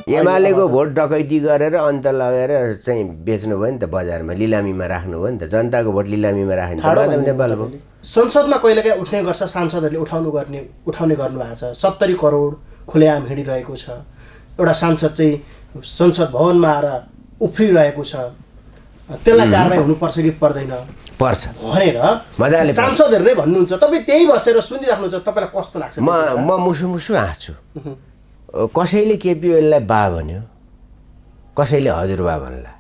एमालेको भोट डकैती गरेर अन्त लगेर चाहिँ बेच्नुभयो नि त बजारमा, लिलामीमा राख्नुभयो नि त। जनताको भोट लिलामीमा राख्ने त माधव नेपाल भयो। संसदमा कहिलेकाहीँ उठ्ने गर्छ, सांसदहरूले उठाउने गर्नुभएको छ। 70 करोड खुलेआम हिँडिरहेको छ। एउटा सांसद चाहिँ संसद भवनमा आएर उफ्रिरहेको छ, त्यसलाई कारबाही हुनुपर्छ कि पर्दैन पर्छ भनेर मजाले सांसदहरू नै भन्नुहुन्छ। तपाईँ त्यही बसेर सुनिराख्नुहुन्छ, तपाईँलाई कस्तो लाग्छ? म मुसु हाँस्छु। कसैले केपी ओलीलाई बा भन्यो, कसैले हजुरबा भन्ला,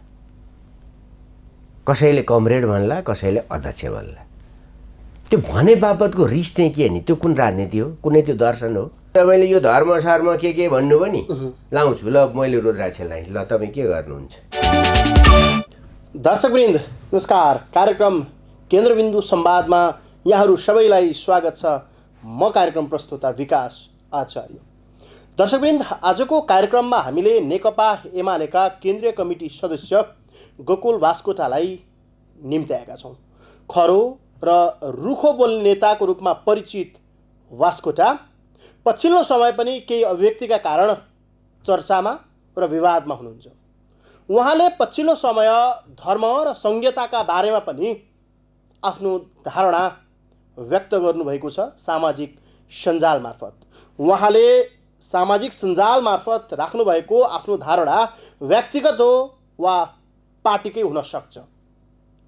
कसैले कमरेड भन्ला, कसैले अध्यक्ष भन्ला। त्यो भने बापतको रिस चाहिँ के नि? त्यो कुन राजनीति हो? कुनै त्यो दर्शन हो? तपाईँले यो धर्म सर्म के भन्नुभयो नि, लाउँछु ल मैले रुद्राक्ष लाएँ, ल तपाईँ के गर्नुहुन्छ? दर्शकवृन्द नमस्कार। कार्यक्रम केन्द्रबिन्दु संवादमा यहाँहरू सबैलाई स्वागत छ। म कार्यक्रम प्रस्तुता विकास आचार्य। दर्शकवृन्द, आजको कार्यक्रममा हामीले नेकपा एमालेका केन्द्रीय कमिटी सदस्य गोकुल बास्कोटालाई निम्त्याएका छौँ। खरो र रुखो बोल्ने नेताको रूपमा परिचित बास्कोटा पछिल्लो समय पनि केही अभिव्यक्तिका कारण चर्चामा र विवादमा हुनुहुन्छ। उहाँले पछिल्लो समय धर्म र संहिताका बारेमा पनि आफ्नो धारणा व्यक्त गर्नुभएको छ सामाजिक सञ्जाल मार्फत। उहाँले सामाजिक सञ्जाल मार्फत राख्नुभएको आफ्नो धारणा व्यक्तिगत हो वा पार्टीकै हुन सक्छ।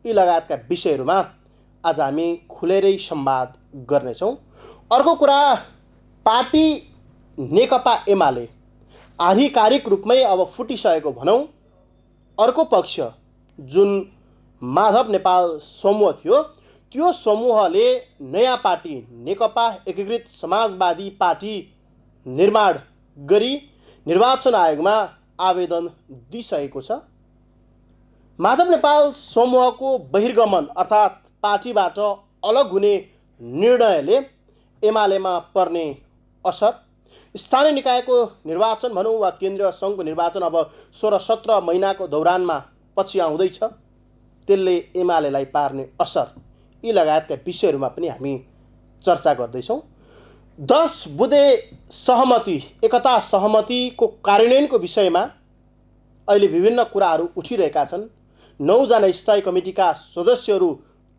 यी लगायतका विषयहरूमा आज हामी खुलेरै संवाद गर्नेछौँ। अर्को कुरा, पार्टी नेकपा एमाले आधिकारिक रूपमै अब फुटिसकेको भनौँ। अर्को पक्ष जुन माधव नेपाल समूह थियो, त्यो समूहले नयाँ पार्टी नेकपा एकीकृत समाजवादी पार्टी निर्माण गरी निर्वाचन आयोगमा आवेदन दिइसकेको छ। माधव नेपाल समूहको बहिर्गमन अर्थात् पार्टीबाट अलग हुने निर्णयले एमालेमा पर्ने असर, स्थानीय निकायको निर्वाचन भनौँ वा केन्द्रीय सङ्घको निर्वाचन अब 16-17 महिनाको दौरानमा पछि आउँदैछ, त्यसले एमालेलाई पार्ने असर, यी लगायतका विषयहरूमा पनि हामी चर्चा गर्दैछौँ। 10 बुँदे सहमति, एकता सहमतिको कार्यान्वयनको विषयमा अहिले विभिन्न कुराहरू उठिरहेका छन्। 9 जना स्थायी कमिटीका सदस्यहरू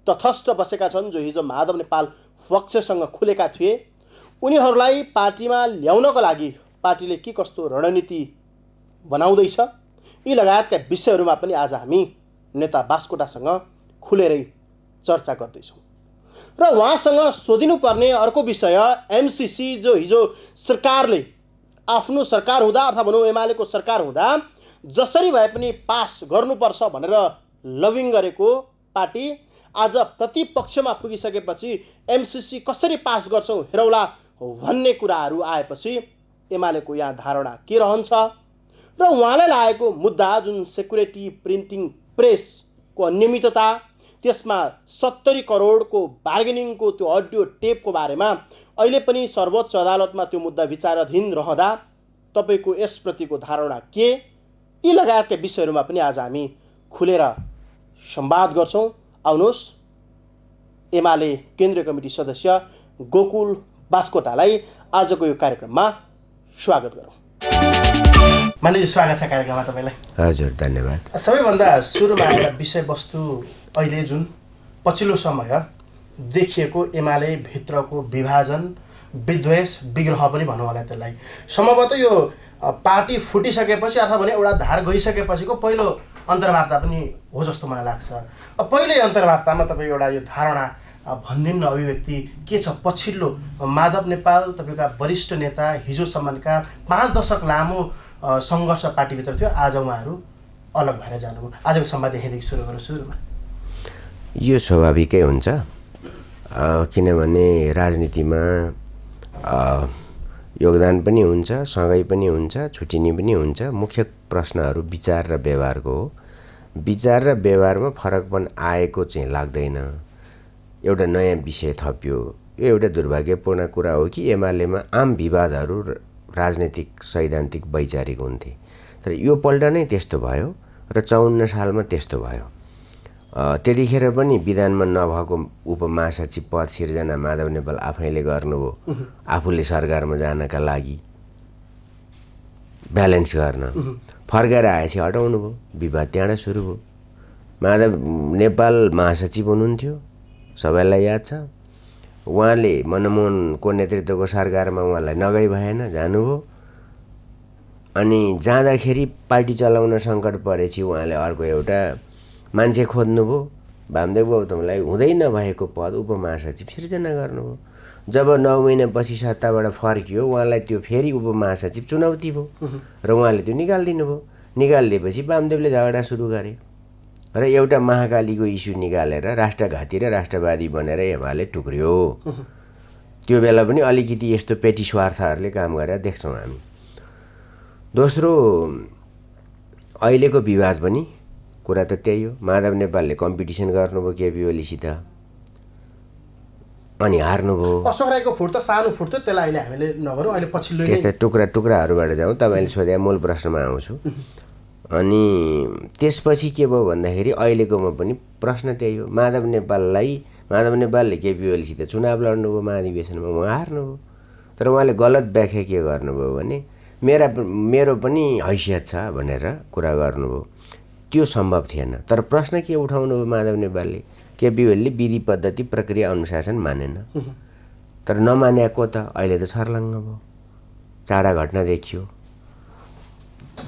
तटस्थ बसेका छन्, जो हिजो माधव नेपाल पक्षसँग खुलेका थिए। उनीहरूलाई पार्टीमा ल्याउनको लागि पार्टीले के कस्तो रणनीति बनाउँदैछ, यी लगायतका विषयहरूमा पनि आज हामी नेता बास्कोटासँग खुलेरै चर्चा गर्दैछौँ। र उहाँसँग सोधिनुपर्ने अर्को विषय, एमसिसी जो हिजो सरकारले आफ्नो सरकार हुँदा अथवा भनौँ एमालेको सरकार हुँदा जसरी भए पनि पास गर्नुपर्छ भनेर लबिङ गरेको पार्टी आज प्रतिपक्षमा पुगिसकेपछि एमसिसी कसरी पास गर्छौँ हेरौला भन्ने कुराहरू आएपछि एमालेको यहाँ धारणा के रहन्छ र उहाँले लागेको मुद्दा जुन सेक्युरिटी प्रिन्टिङ प्रेसको अनियमितता, त्यसमा 70 करोडको बार्गेनिङको त्यो अडियो टेपको बारेमा अहिले पनि सर्वोच्च अदालतमा त्यो मुद्दा विचाराधीन रहँदा तपाईँको यसप्रतिको धारणा के, यी लगायतका विषयहरूमा पनि आज हामी खुलेर संवाद गर्छौँ। आउनुहोस्, एमाले केन्द्रीय कमिटी सदस्य गोकुल बास्कोटालाई आजको यो कार्यक्रममा स्वागत गरौँ। मानिजी, स्वागत छ कार्यक्रममा तपाईँलाई। हजुर, धन्यवाद। सबैभन्दा सुरुमा एउटा विषयवस्तु, अहिले जुन पछिल्लो समय देखिएको एमाले भित्रको विभाजन, विद्वेष, विग्रह पनि भनौँ होला त्यसलाई, सम्भवतः यो पार्टी फुटिसकेपछि अथवा भने एउटा धार गइसकेपछिको पहिलो अन्तर्वार्ता पनि हो जस्तो मलाई लाग्छ। पहिलो अन्तर्वार्तामा तपाईँ एउटा यो धारणा भनिदिनु, अभिव्यक्ति के छ? पछिल्लो माधव नेपाल तपाईँका वरिष्ठ नेता, हिजोसम्मका 5 दशक लामो सङ्घर्ष पार्टीभित्र थियो, आज उहाँहरू अलग भएर जानुभयो। आजको संवाद यहीँदेखि सुरु गरौँ। सुरुमा यो स्वाभाविकै हुन्छ, किनभने राजनीतिमा योगदान पनि हुन्छ, सँगै पनि हुन्छ, छुट्टिने पनि हुन्छ। मुख्य प्रश्नहरू विचार र व्यवहारको हो। विचार र व्यवहारमा फरकपन आएको चाहिँ लाग्दैन। एउटा नयाँ विषय थप्यो, यो एउटा दुर्भाग्यपूर्ण कुरा हो कि एमालेमा आम विवादहरू राजनीतिक, सैद्धान्तिक, वैचारिक हुन्थे, तर यो पल्ट नै त्यस्तो भयो र 54 सालमा त्यस्तो भयो। त्यतिखेर पनि विधानमा नभएको उपमहासचिव पद सिर्जना माधव नेपाल आफैले गर्नुभयो, आफूले सरकारमा जानका लागि। ब्यालेन्स गर्न फर्केर आएपछि हटाउनु भयो विवाद त्यहाँबाट सुरु भयो माधव नेपाल महासचिव हुनुहुन्थ्यो सबैलाई याद छ उहाँले मनमोहनको नेतृत्वको सरकारमा उहाँलाई नगई भएन जानुभयो अनि जाँदाखेरि पार्टी चलाउन सङ्कट परेपछि उहाँले अर्को एउटा मान्छे खोज्नुभयो वामदेव गौतमलाई हुँदै नभएको पद उपमहासचिव सिर्जना गर्नुभयो जब 9 महिनापछि सत्ताबाट फर्कियो उहाँलाई त्यो फेरि उपमहासचिव चुनौती भयो र उहाँले त्यो निकालिदिनु भयो निकालिदिएपछि वामदेवले झगडा सुरु गरे र एउटा महाकालीको इस्यु निकालेर राष्ट्रघाती र राष्ट्रवादी बनेर एमाले टुक्रियो त्यो बेला पनि अलिकति यस्तो पेटी स्वार्थहरूले काम गरेर देख्छौँ हामी दोस्रो अहिलेको विवाद पनि कुरा त त्यही हो माधव नेपालले कम्पिटिसन गर्नुभयो केपी ओलीसित अनि हार्नुभयो अशोक राईको फुट त सानो फुट थियो त्यसलाई अहिले हामीले नगरौँ अहिले पछिल्लो त्यस्तै टुक्राहरूबाट जाउँ तपाईँले सोधे मूल प्रश्नमा आउँछु अनि त्यसपछि के भयो भन्दाखेरि अहिलेकोमा पनि प्रश्न त्यही हो माधव नेपालले केपी ओलीसित चुनाव लड्नुभयो महाधिवेशनमा उहाँ हार्नुभयो तर उहाँले गलत व्याख्या के गर्नुभयो भने मेरो पनि हैसियत छ भनेर कुरा गर्नुभयो त्यो सम्भव थिएन तर प्रश्न के उठाउनु भयो माधव नेपालले केपी ओलीले विधि पद्धति प्रक्रिया अनुशासन मानेन तर नमानेको त अहिले त छर्लङ्ग भयो चाडा घटना देखियो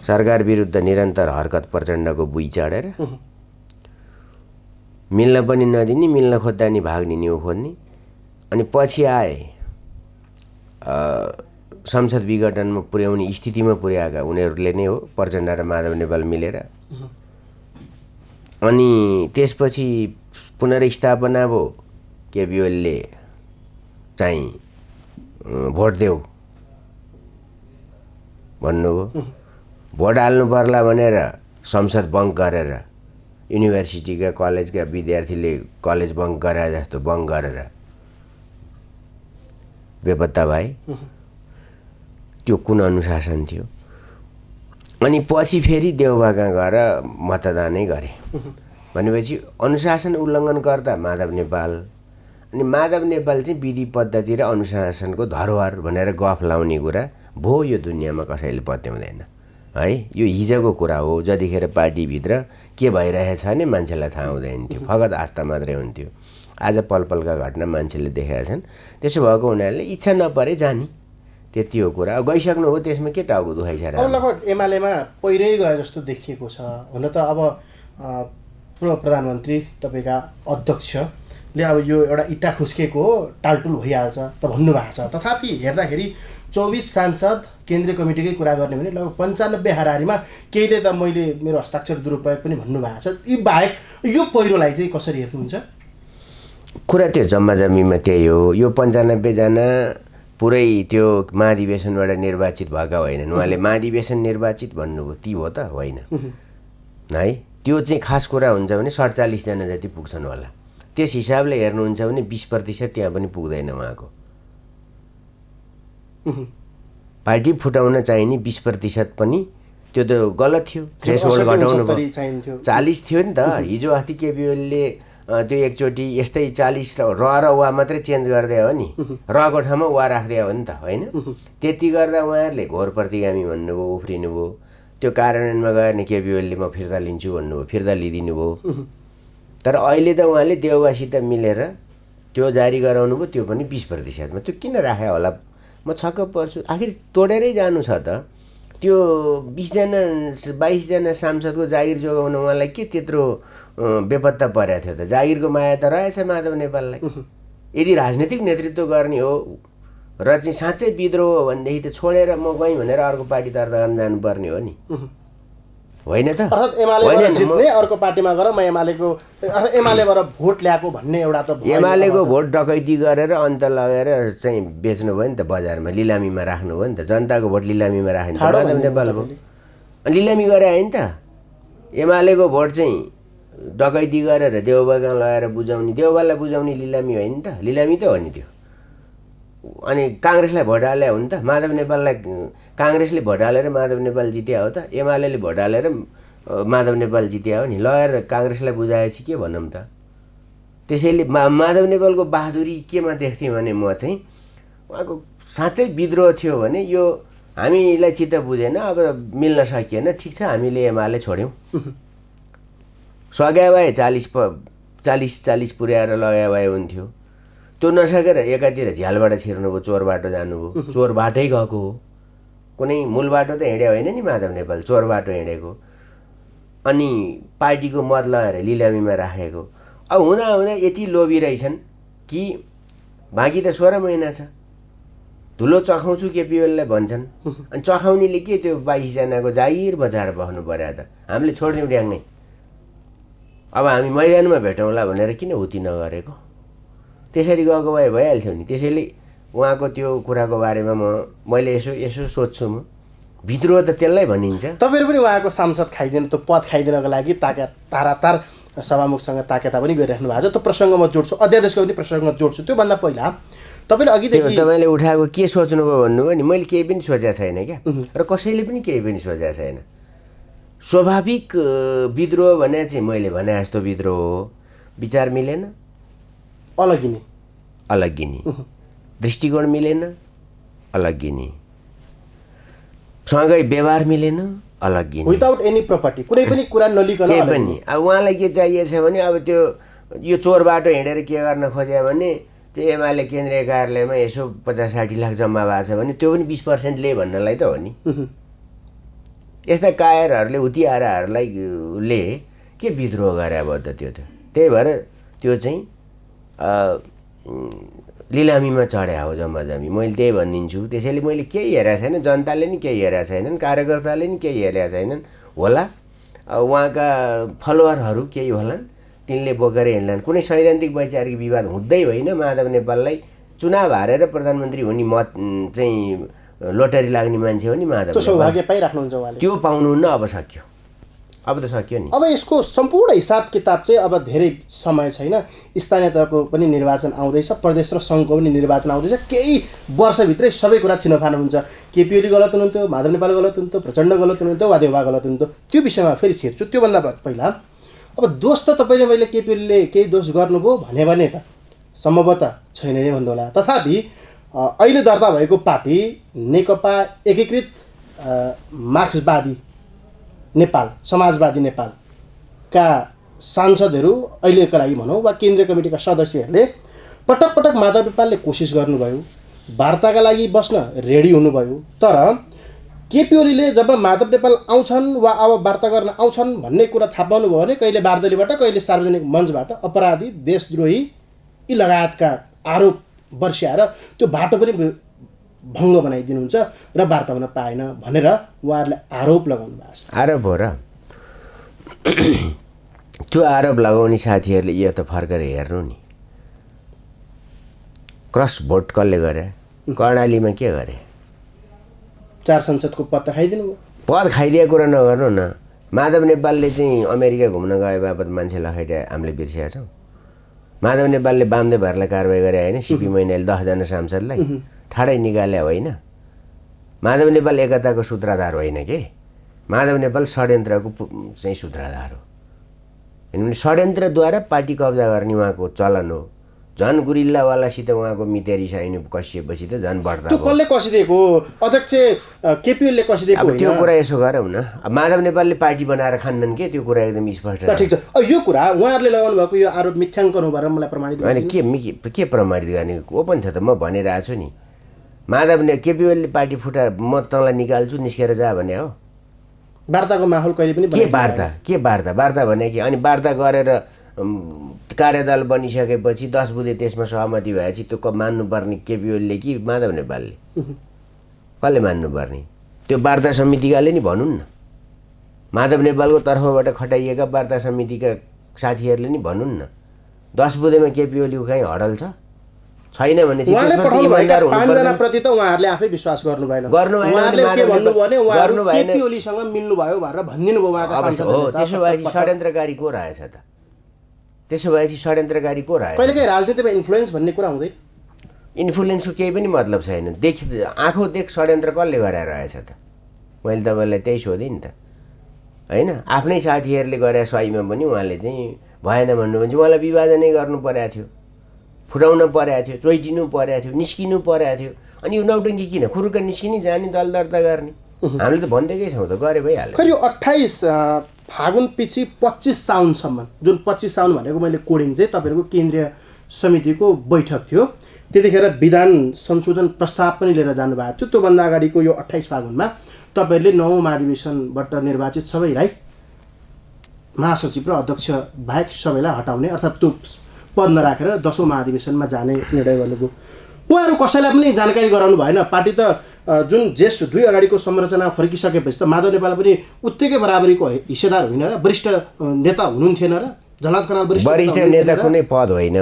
सरकार विरुद्ध निरन्तर हरकत प्रचण्डको बुई चढेर मिल्न पनि नदिने मिल्न खोज्दा नि भाग्ने उ खोज्ने अनि पछि आए संसद विघटनमा पुर्याउने स्थितिमा पुर्याएका उनीहरूले नै हो प्रचण्ड र माधव नेपाल मिलेर अनि त्यसपछि पुनर्स्थापना भयो केपी ओलीले चाहिँ भोट देऊ भन्नुभयो भोट हाल्नु पर्ला भनेर संसद बङ्क गरेर युनिभर्सिटीका कलेजका विद्यार्थीले कलेज बङ्क गरे जस्तो बङ्क गरेर बेपत्ता भए त्यो कुन अनुशासन थियो अनि पछि फेरि देउबा कहाँ गएर मतदानै गरे भनेपछि अनुशासन उल्लङ्घनकर्ता माधव नेपाल अनि माधव नेपाल चाहिँ विधि पद्धति र अनुशासनको धरोहर भनेर गफ लाउने कुरा भो यो दुनियाँमा कसैले पत्याउँदैन है यो हिजोको कुरा हो जतिखेर पार्टीभित्र के भइरहेछ भने मान्छेलाई थाहा हुँदैन थियो फगत आस्था मात्रै हुन्थ्यो आज पलपलका घटना मान्छेले देखेका छन् त्यसो भएको हुनाले इच्छा नपरे जाने त्यति हो कुरा गइसक्नु हो त्यसमा के टाउको दुखाइ छ र अब लगभग एमालेमा पहिरै गए जस्तो देखिएको छ हुन त अब पूर्व प्रधानमन्त्री तपाईँका अध्यक्षले अब यो एउटा इट्टा खुस्केको हो टालटुल भइहाल्छ त भन्नुभएको छ तथापि हेर्दाखेरि 24 सांसद केन्द्रीय कमिटीकै कुरा गर्ने भने लगभग 95 हाराहारीमा केहीले त मैले मेरो हस्ताक्षर दुरुपयोग पनि भन्नुभएको छ यी बाहेक यो पहिरोलाई चाहिँ कसरी हेर्नुहुन्छ कुरा त्यो जम्मा जम्मीमा त्यही हो यो 95 जना पुरै त्यो महाधिवेशनबाट निर्वाचित भएका होइनन् उहाँले महाधिवेशन निर्वाचित भन्नुभयो ती हो त होइन है त्यो चाहिँ खास कुरा हुन्छ भने 47 जना जति पुग्छन् होला त्यस हिसाबले हेर्नुहुन्छ भने 20% त्यहाँ पनि पुग्दैन उहाँको पार्टी फुटाउन चाहिने 20% पनि त्यो त गलत थियो थ्रेसहोल्ड घटाउनु भयो 40 थियो नि त हिजो अस्ति केपी ओलीले त्यो एकचोटि यस्तै 40 र वा मात्रै चेन्ज गर्दै हो नि रको ठाउँमा वा राख्दै हो नि त होइन त्यति गर्दा उहाँहरूले घोर प्रतिगामी भन्नुभयो उफ्रिनु भयो त्यो कार्यान्वयनमा गएर नि केपी ओलीले म फिर्ता लिन्छु भन्नुभयो फिर्ता लिइदिनु भयो तर अहिले त उहाँले देउबासित मिलेर त्यो जारी गराउनु भयो त्यो पनि 20%मा त्यो किन राखे होला म छक्क पर्छु आखिर तोडेरै जानु छ त त्यो 20 जना 22 जना सांसदको जागिर जोगाउन उहाँलाई के त्यत्रो बेपत्ता परेको थियो त जागिरको माया त रहेछ माधव नेपाललाई यदि राजनीतिक नेतृत्व गर्ने हो र चाहिँ साँच्चै विद्रोह हो भनेदेखि त छोडेर म गएँ भनेर अर्को पार्टी दर्ता गर्न जानुपर्ने हो नि होइन त अर्थात् एमालेबाट जित्ने अर्को पार्टीमा गएर म एमालेबाट भोट ल्याएको भन्ने एउटा त एमालेको भोट डकैती गरेर अन्त लगेर चाहिँ बेच्नु भयो नि त बजारमा लिलामीमा राख्नु भयो नि त जनताको भोट लिलामीमा राख्नु त माधव नेपाल भयो लिलामी गरे होइन त एमालेको भोट चाहिँ डकैती गरेर देउबा कहाँ लगाएर बुझाउने देउबालाई बुझाउने लिलामी होइन नि त लिलामी त हो नि त्यो अनि काङ्ग्रेसलाई भोट हाले हो नि त माधव नेपाललाई काङ्ग्रेसले भोट हालेर माधव नेपाल जित्या हो त एमाले भोट हालेर माधव नेपाल जित्या हो नि लगेर काङ्ग्रेसलाई बुझाएपछि के भनौँ त त्यसैले माधव नेपालको बहादुरी केमा देख्थेँ भने म चाहिँ उहाँको साँच्चै विद्रोह थियो भने यो हामीलाई चित्त बुझेन, अब मिल्न सकिएन, ठिक छ हामीले एमाले छोड्यौँ। सघाए भए 40 पुर्याएर लगाए भए हुन्थ्यो। त्यो नसकेर एकातिर झ्यालबाट छिर्नुभयो, चोर बाटो जानुभयो, चोर बाटै गएको हो, कुनै मूल बाटो त हिँडे होइन नि माधव नेपाल, चोर बाटो हिँडेको। अनि पार्टीको मत लगाएर लिलामीमा राखेको। अब हुँदा हुँदा यति लोभी रहेछन् कि बाँकी त 16 महिना छ, धुलो चखाउँछु केपी ओलीलाई भन्छन्। अनि चखाउनेले के त्यो 22 जनाको जागिर बचाएर बस्नु पर्यो त, हामीले छोड्यौँ ड्याङ्गै। अब हामी मैदानमा भेटौँला भनेर किन हुती नगरेको? त्यसरी गएको भए भइहाल्थ्यो नि। त्यसैले उहाँको त्यो कुराको बारेमा मैले यसो सोध्छु, म विद्रोह त त्यसलाई भनिन्छ। तपाईँहरू पनि उहाँको सांसद खाइदिनु, त्यो पद खाइदिनको लागि तारातार सभामुखसँग ताकेता पनि गरिराख्नु भएको छ। त्यो प्रसङ्ग म जोड्छु, अध्यादेशको पनि प्रसङ्ग जोड्छु। त्योभन्दा पहिला तपाईँले अघिदेखि तपाईँले उठाएको के सोच्नुभयो भन्नुभयो नि, मैले केही पनि सोचेको छैन क्या, र कसैले पनि केही पनि सोचेको छैन। स्वाभाविक विद्रोह भने चाहिँ मैले भने जस्तो विद्रोह हो। विचार मिलेन, अलग गिनी, दृष्टिकोण मिलेन, अलग गिनी, सँगै व्यवहार मिलेन, अलग गिनी, विदाउट एनी प्रपर्टी, कुनै पनि कुरा नलिकन केही पनि। अब उहाँलाई के चाहिएछ भने अब त्यो यो चोर बाटो हिँडेर के गर्न खोज्यो भने त्यो एमाले केन्द्रीय कार्यालयमा यसो 50-60 लाख जम्मा भएको छ भने त्यो पनि 20% ले भन्नलाई त हो नि। यस्ता कायरहरूले उतिआराहरूलाई ले के विद्रोह गरे अब त त्यो त। त्यही भएर त्यो चाहिँ लिलामीमा चढे हो जम्मा जम्मी, मैले त्यही भनिदिन्छु। त्यसैले मैले केही हेरेको छैन, जनताले नि केही हेरेका छैनन्, कार्यकर्ताले नि केही हेरेका छैनन् होला। उहाँका फलोवरहरू केही होलान्, तिनले बोकेर हिँड्लान्। कुनै सैद्धान्तिक वैचारिक विवाद हुँदै होइन। माधव नेपाललाई चुनाव हारेर प्रधानमन्त्री हुने मत चाहिँ लोटरी लाग्ने मान्छे हो नि माधव नेपाल। सौभाग्य पाइराख्नुहुन्छ उहाँले, त्यो पाउनुहुन्न। अब सक्यो, अब त सक्यो नि। अब यसको सम्पूर्ण हिसाब किताब चाहिँ अब धेरै समय छैन, स्थानीय तहको पनि निर्वाचन आउँदैछ, प्रदेश र सङ्घको पनि निर्वाचन आउँदैछ। केही वर्षभित्रै सबै कुरा छिनफान हुन्छ। केपी ओली गलत हुनुहुन्थ्यो, माधव नेपाल गलत हुनुहुन्थ्यो, प्रचण्ड गलत हुनुहुन्थ्यो, वा देउवा गलत हुनुहुन्थ्यो। त्यो विषयमा फेरि छिर्छु। त्योभन्दा पहिला अब दोष त तपाईँले मैले केपी ओलीले केही दोष गर्नुभयो भने त सम्भवतः छैन नै भन्नु होला। तथापि अहिले दर्ता भएको पार्टी नेकपा एकीकृत मार्क्सवादी नेपाल, समाजवादी नेपालका सांसदहरू अहिलेका लागि भनौँ वा केन्द्रीय कमिटीका सदस्यहरूले पटक पटक माधव नेपालले कोसिस गर्नुभयो, वार्ताका लागि बस्न रेडी हुनुभयो। तर केपी ओलीले जब माधव नेपाल आउँछन् वा अब वार्ता गर्न आउँछन् भन्ने कुरा थाहा पाउनुभयो भने कहिले बारदलीबाट, कहिले सार्वजनिक मञ्चबाट अपराधी, देशद्रोही यी लगायतका आरोप बर्स्याएर त्यो बाटो पनि भङ्ग बनाइदिनुहुन्छ र वार्ता हुन पाएन भनेर उहाँहरूले आरोप लगाउनु भएको छ। आरोप हो र त्यो आरोप लगाउने साथीहरूले यो त फर्केर हेर्नु नि। क्रस भोट कसले गरे? कर्णालीमा के गरे? 4 संसदको पद त खाइदिनु भयो। पद खाइदिएको कुरा नगर्नु न। माधव नेपालले चाहिँ अमेरिका घुम्न गए बापत मान्छे लखेटे हामीले बिर्सेका छौँ। माधव नेपालले वामदेवहरूलाई कारवाही गरे होइन, सिपी मैनाले 10 जना सांसदलाई ठाडै निकाले होइन। माधव नेपाल एकताको सूत्रधार होइन के, माधव नेपाल षड्यन्त्रको चाहिँ सूत्रधार हो। किनभने षड्यन्त्रद्वारा पार्टी कब्जा गर्ने उहाँको चलन हो। झन् गुरिल्लावालासित उहाँको मितेरी साइनु कसिएपछि त झन् बढ्दा त्यो कसले कसिदिएको? अध्यक्ष केपी ओलीले कसिदिएको होइन? त्यो कुरा यसो गरौँ न। अब माधव नेपालले पार्टी बनाएर खान्नन् के, त्यो कुरा एकदम स्पष्ट छ। ठिक छ। यो कुरा उहाँहरूले लगाउनु भएको यो आरोप मिथ्याङ्कन हो भनेर मलाई प्रमाणित होइन। के प्रमाणित गर्ने? ओपन छ त, म भनिरहेको छु नि। माधव केपी ओलीले पार्टी फुटाएर म तँलाई निकाल्छु, निस्केर जा भने हो? वार्ताको माहौल कहिले पनि के वार्ता भने कि? अनि वार्ता गरेर कार्यदल बनिसकेपछि 10 बुधे त्यसमा सहमति भएपछि त्यो मान्नुपर्ने केपी ओलीले कि माधव नेपालले? कसले मान्नुपर्ने? त्यो वार्ता समितिकाले नि भनुन् न। माधव नेपालको तर्फबाट खटाइएका वार्ता समितिका साथीहरूले नि भनुन् न। 10 बुधेमा केपी ओलीको कहीँ हडल छैन भने चाहिँ प्रति त उहाँहरूले आफै विश्वास गर्नु भएन। उहाँहरूले के भन्नु भने उहाँहरू केपी ओलीसँग मिल्नु भयो भनेर भनिदिनु भयो उहाँका सांसदले। हो, त्यसो भएपछि षड्यन्त्रकारी को रहेछ त? त्यसो भएपछि षड्यन्त्रकारी को रहेछ? कहिलेकाहीँ राजनीतिमा इन्फ्लुएन्स भन्ने कुरा हुँदैन। इन्फ्लुएन्सको केही पनि मतलब छैन। आँखो देख षड्यन्त्र कसले गरेर रहेछ त? मैले तपाईँलाई त्यही सोधेँ नि त होइन। आफ्नै साथीहरूले गरे स्वाइमा पनि उहाँले चाहिँ भएन भन्नु भने चाहिँ उहाँलाई विभाजनै गर्नु परेको थियो। फुटाउन परेको थियो, चोइटिनु परेको थियो, निस्किनु परेको थियो। अनि यो नौटङ्की किन खुरुक्क निस्किने जाने दल दर्ता गर्ने? हामीले त भनिदिएकै छौँ त, गरे भइहाल्यो। खै यो 28 फागुन पछि 25 साउनसम्म, जुन 25 साउन भनेको मैले कोडिङ चाहिँ तपाईँहरूको केन्द्रीय समितिको बैठक थियो, त्यतिखेर विधान संशोधन प्रस्ताव पनि लिएर जानुभएको थियो। त्योभन्दा अगाडिको यो 28 फागुनमा तपाईँहरूले 9औं महाधिवेशनबाट निर्वाचित सबैलाई महासचिव र अध्यक्ष बाहेक सबैलाई हटाउने अर्थात् त्यो पद नराखेर 10औं महाधिवेशनमा जाने निर्णय गर्नुभयो। उहाँहरू कसैलाई पनि जानकारी गराउनु भएन। पार्टी त जुन ज्येष्ठ 2 अगाडिको संरचना फर्किसकेपछि त माधव नेपाल पनि उत्तिकै बराबरीको हिस्सेदार होइन र, वरिष्ठ नेता हुनुहुन्थेन र, झलनाथ खनाल वरिष्ठ नेता कुनै पद होइन,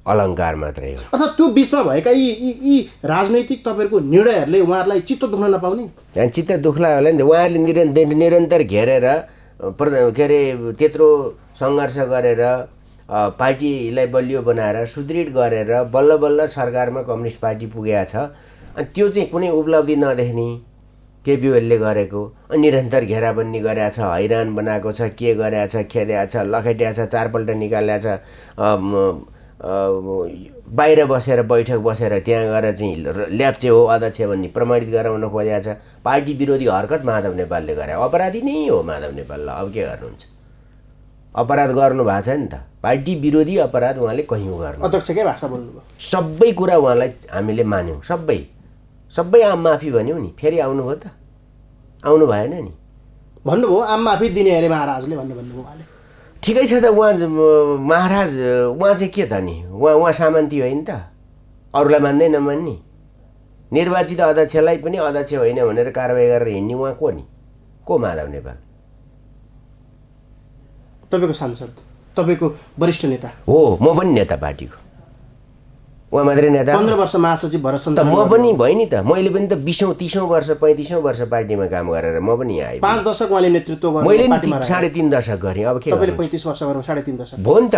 अलङ्कार मात्रै हो। अर्थात् त्यो बिचमा भएका यी राजनैतिक तपाईँहरूको निर्णयहरूले उहाँहरूलाई चित्त दुख्न नपाउने? चित्त दुख्ला होला नि त। उहाँहरूले निरन्तर घेरेर के अरे त्यत्रो सङ्घर्ष गरेर पार्टीलाई बलियो बनाएर सुदृढ गरेर बल्ल बल्ल सरकारमा कम्युनिस्ट पार्टी पुगेको छ। अनि त्यो चाहिँ कुनै उपलब्धि नदेख्ने केपी ओलीले गरेको, अनि निरन्तर घेराबन्दी गरेको छ, हैरान बनाएको छ, के गरेको छ, खेदेको छ, लखेट्या छ, 4 पल्ट निकालेको छ, बाहिर बसेर बैठक बसेर त्यहाँ गएर चाहिँ ल्याप्चे हो अध्यक्ष भन्ने प्रमाणित गराउन खोजेको छ। पार्टी विरोधी हरकत माधव नेपालले गरे, अपराधी नै हो माधव नेपाल। अब के गर्नुहुन्छ? अपराध गर्नु भएको छ नि त, पार्टी विरोधी अपराध उहाँले कहीँ गर्नु। अध्यक्षकै भाषा बोल्नुभयो। सबै कुरा उहाँलाई हामीले मान्यौँ, सबै आम माफी भन्यौँ नि। फेरि आउनुभयो त? आउनु भएन नि। भन्नुभयो आम माफी दिने अरे महाराजले भन्नुभयो उहाँले। ठिकै छ त, उहाँ महाराज उहाँ चाहिँ के त नि, उहाँ सामन्ती होइन त? अरूलाई मान्दै नमान्ने, निर्वाचित अध्यक्षलाई पनि अध्यक्ष होइन भनेर कारवाही गरेर हिँड्ने उहाँ को नि? को माधव नेपाल? तपाईँको सांसद, तपाईँको वरिष्ठ नेता हो। म पनि नेता पार्टीको, उहाँ मात्रै नेता। 15 वर्ष महासचिव भएर त म पनि भएँ नि त। मैले पनि त 20औं 30औं वर्ष 35औं वर्ष पार्टीमा काम गरेर म पनि आएँ। 5 दशक उहाँले नेतृत्व गर्नु, मैले 3.5 दशक गरेँ। अब के तपाईँले 35 वर्ष गर्नु, 3.5 दशक भयो नि त।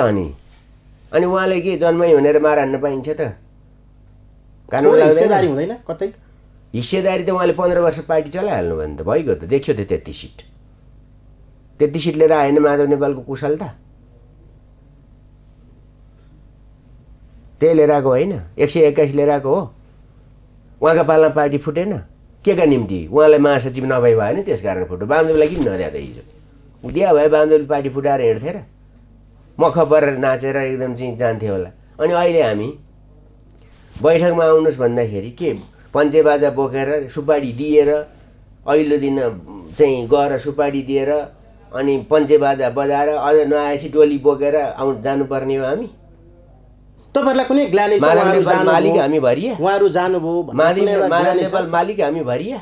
अनि उहाँले के जन्मै भनेर मार हान्न पाइन्छ त? कानुन लाग्दैन? हिस्सेदारी हुँदैन कतै? हिस्सेदारी त उहाँले 15 वर्ष पार्टी चलाइहाल्नु भयो नि त, भइगयो त। देखियो त 33 सिट लिएर आएन माधव नेपालको कुशलता? त्यही लिएर आएको होइन, 121 लिएर आएको हो। उहाँका पालामा पार्टी फुटेन के का निम्ति? उहाँलाई महासचिव नभई भएन, त्यस कारण फुट्यो। वामदेवलाई किन नदिया त? हिजो दिया भए वामदेवले पार्टी फुटाएर हिँड्थे र, मख परेर नाचेर एकदम चाहिँ जान्थे होला। अनि अहिले हामी बैठकमा आउनुहोस् भन्दाखेरि के पञ्चेबाजा बोकेर सुपारी दिएर, अघिल्लो दिन चाहिँ गएर सुपारी दिएर अनि पञ्चेबाजा बजाएर अझ नआएपछि डोली बोकेर जानुपर्ने हो हामी? तपाईँहरूलाई कुनै ग्लानी छ? मालिक हामी भरिया? उहाँहरू जानुभयो, माधव नेपाल मालिक हामी भरिया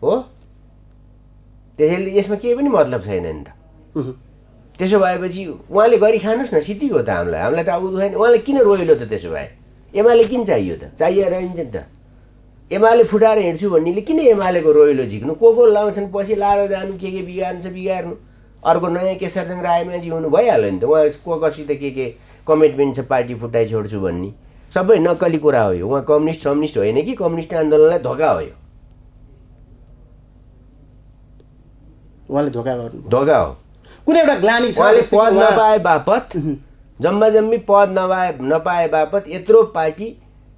हो? त्यसैले यसमा केही पनि मतलब छैन नि त। त्यसो भएपछि उहाँले गरी खानुहोस् न, सिद्धिको त हामीलाई त आउँदो छैन। उहाँलाई किन रोइलो त? त्यसो भए एमाले किन चाहियो त? चाहिएर रहन्छ नि त। एमाले फुटाएर हिँड्छु भन्नेले किन एमालेको रोइलो झिक्नु? को लाउँछन् पछि लाएर जानु, के बिगार्नु छ बिगार्नु। अर्को नयाँ केशरजङ रायमाझी हुनु भइहाल्यो नि त। उहाँ कसित के कमिटमेन्ट छ पार्टी फुटाइ छोड्छु भन्ने, सबै नक्कली कुरा हो यो। उहाँ कम्युनिस्ट होइन कि कम्युनिस्ट आन्दोलनलाई धोका हो यो। उहाँले धोका गर्नु, धोका हो। कुनै एउटा ग्लानी छ? उहाँले पद नपाए बापत, जम्मी पद नपाए बापत यत्रो पार्टी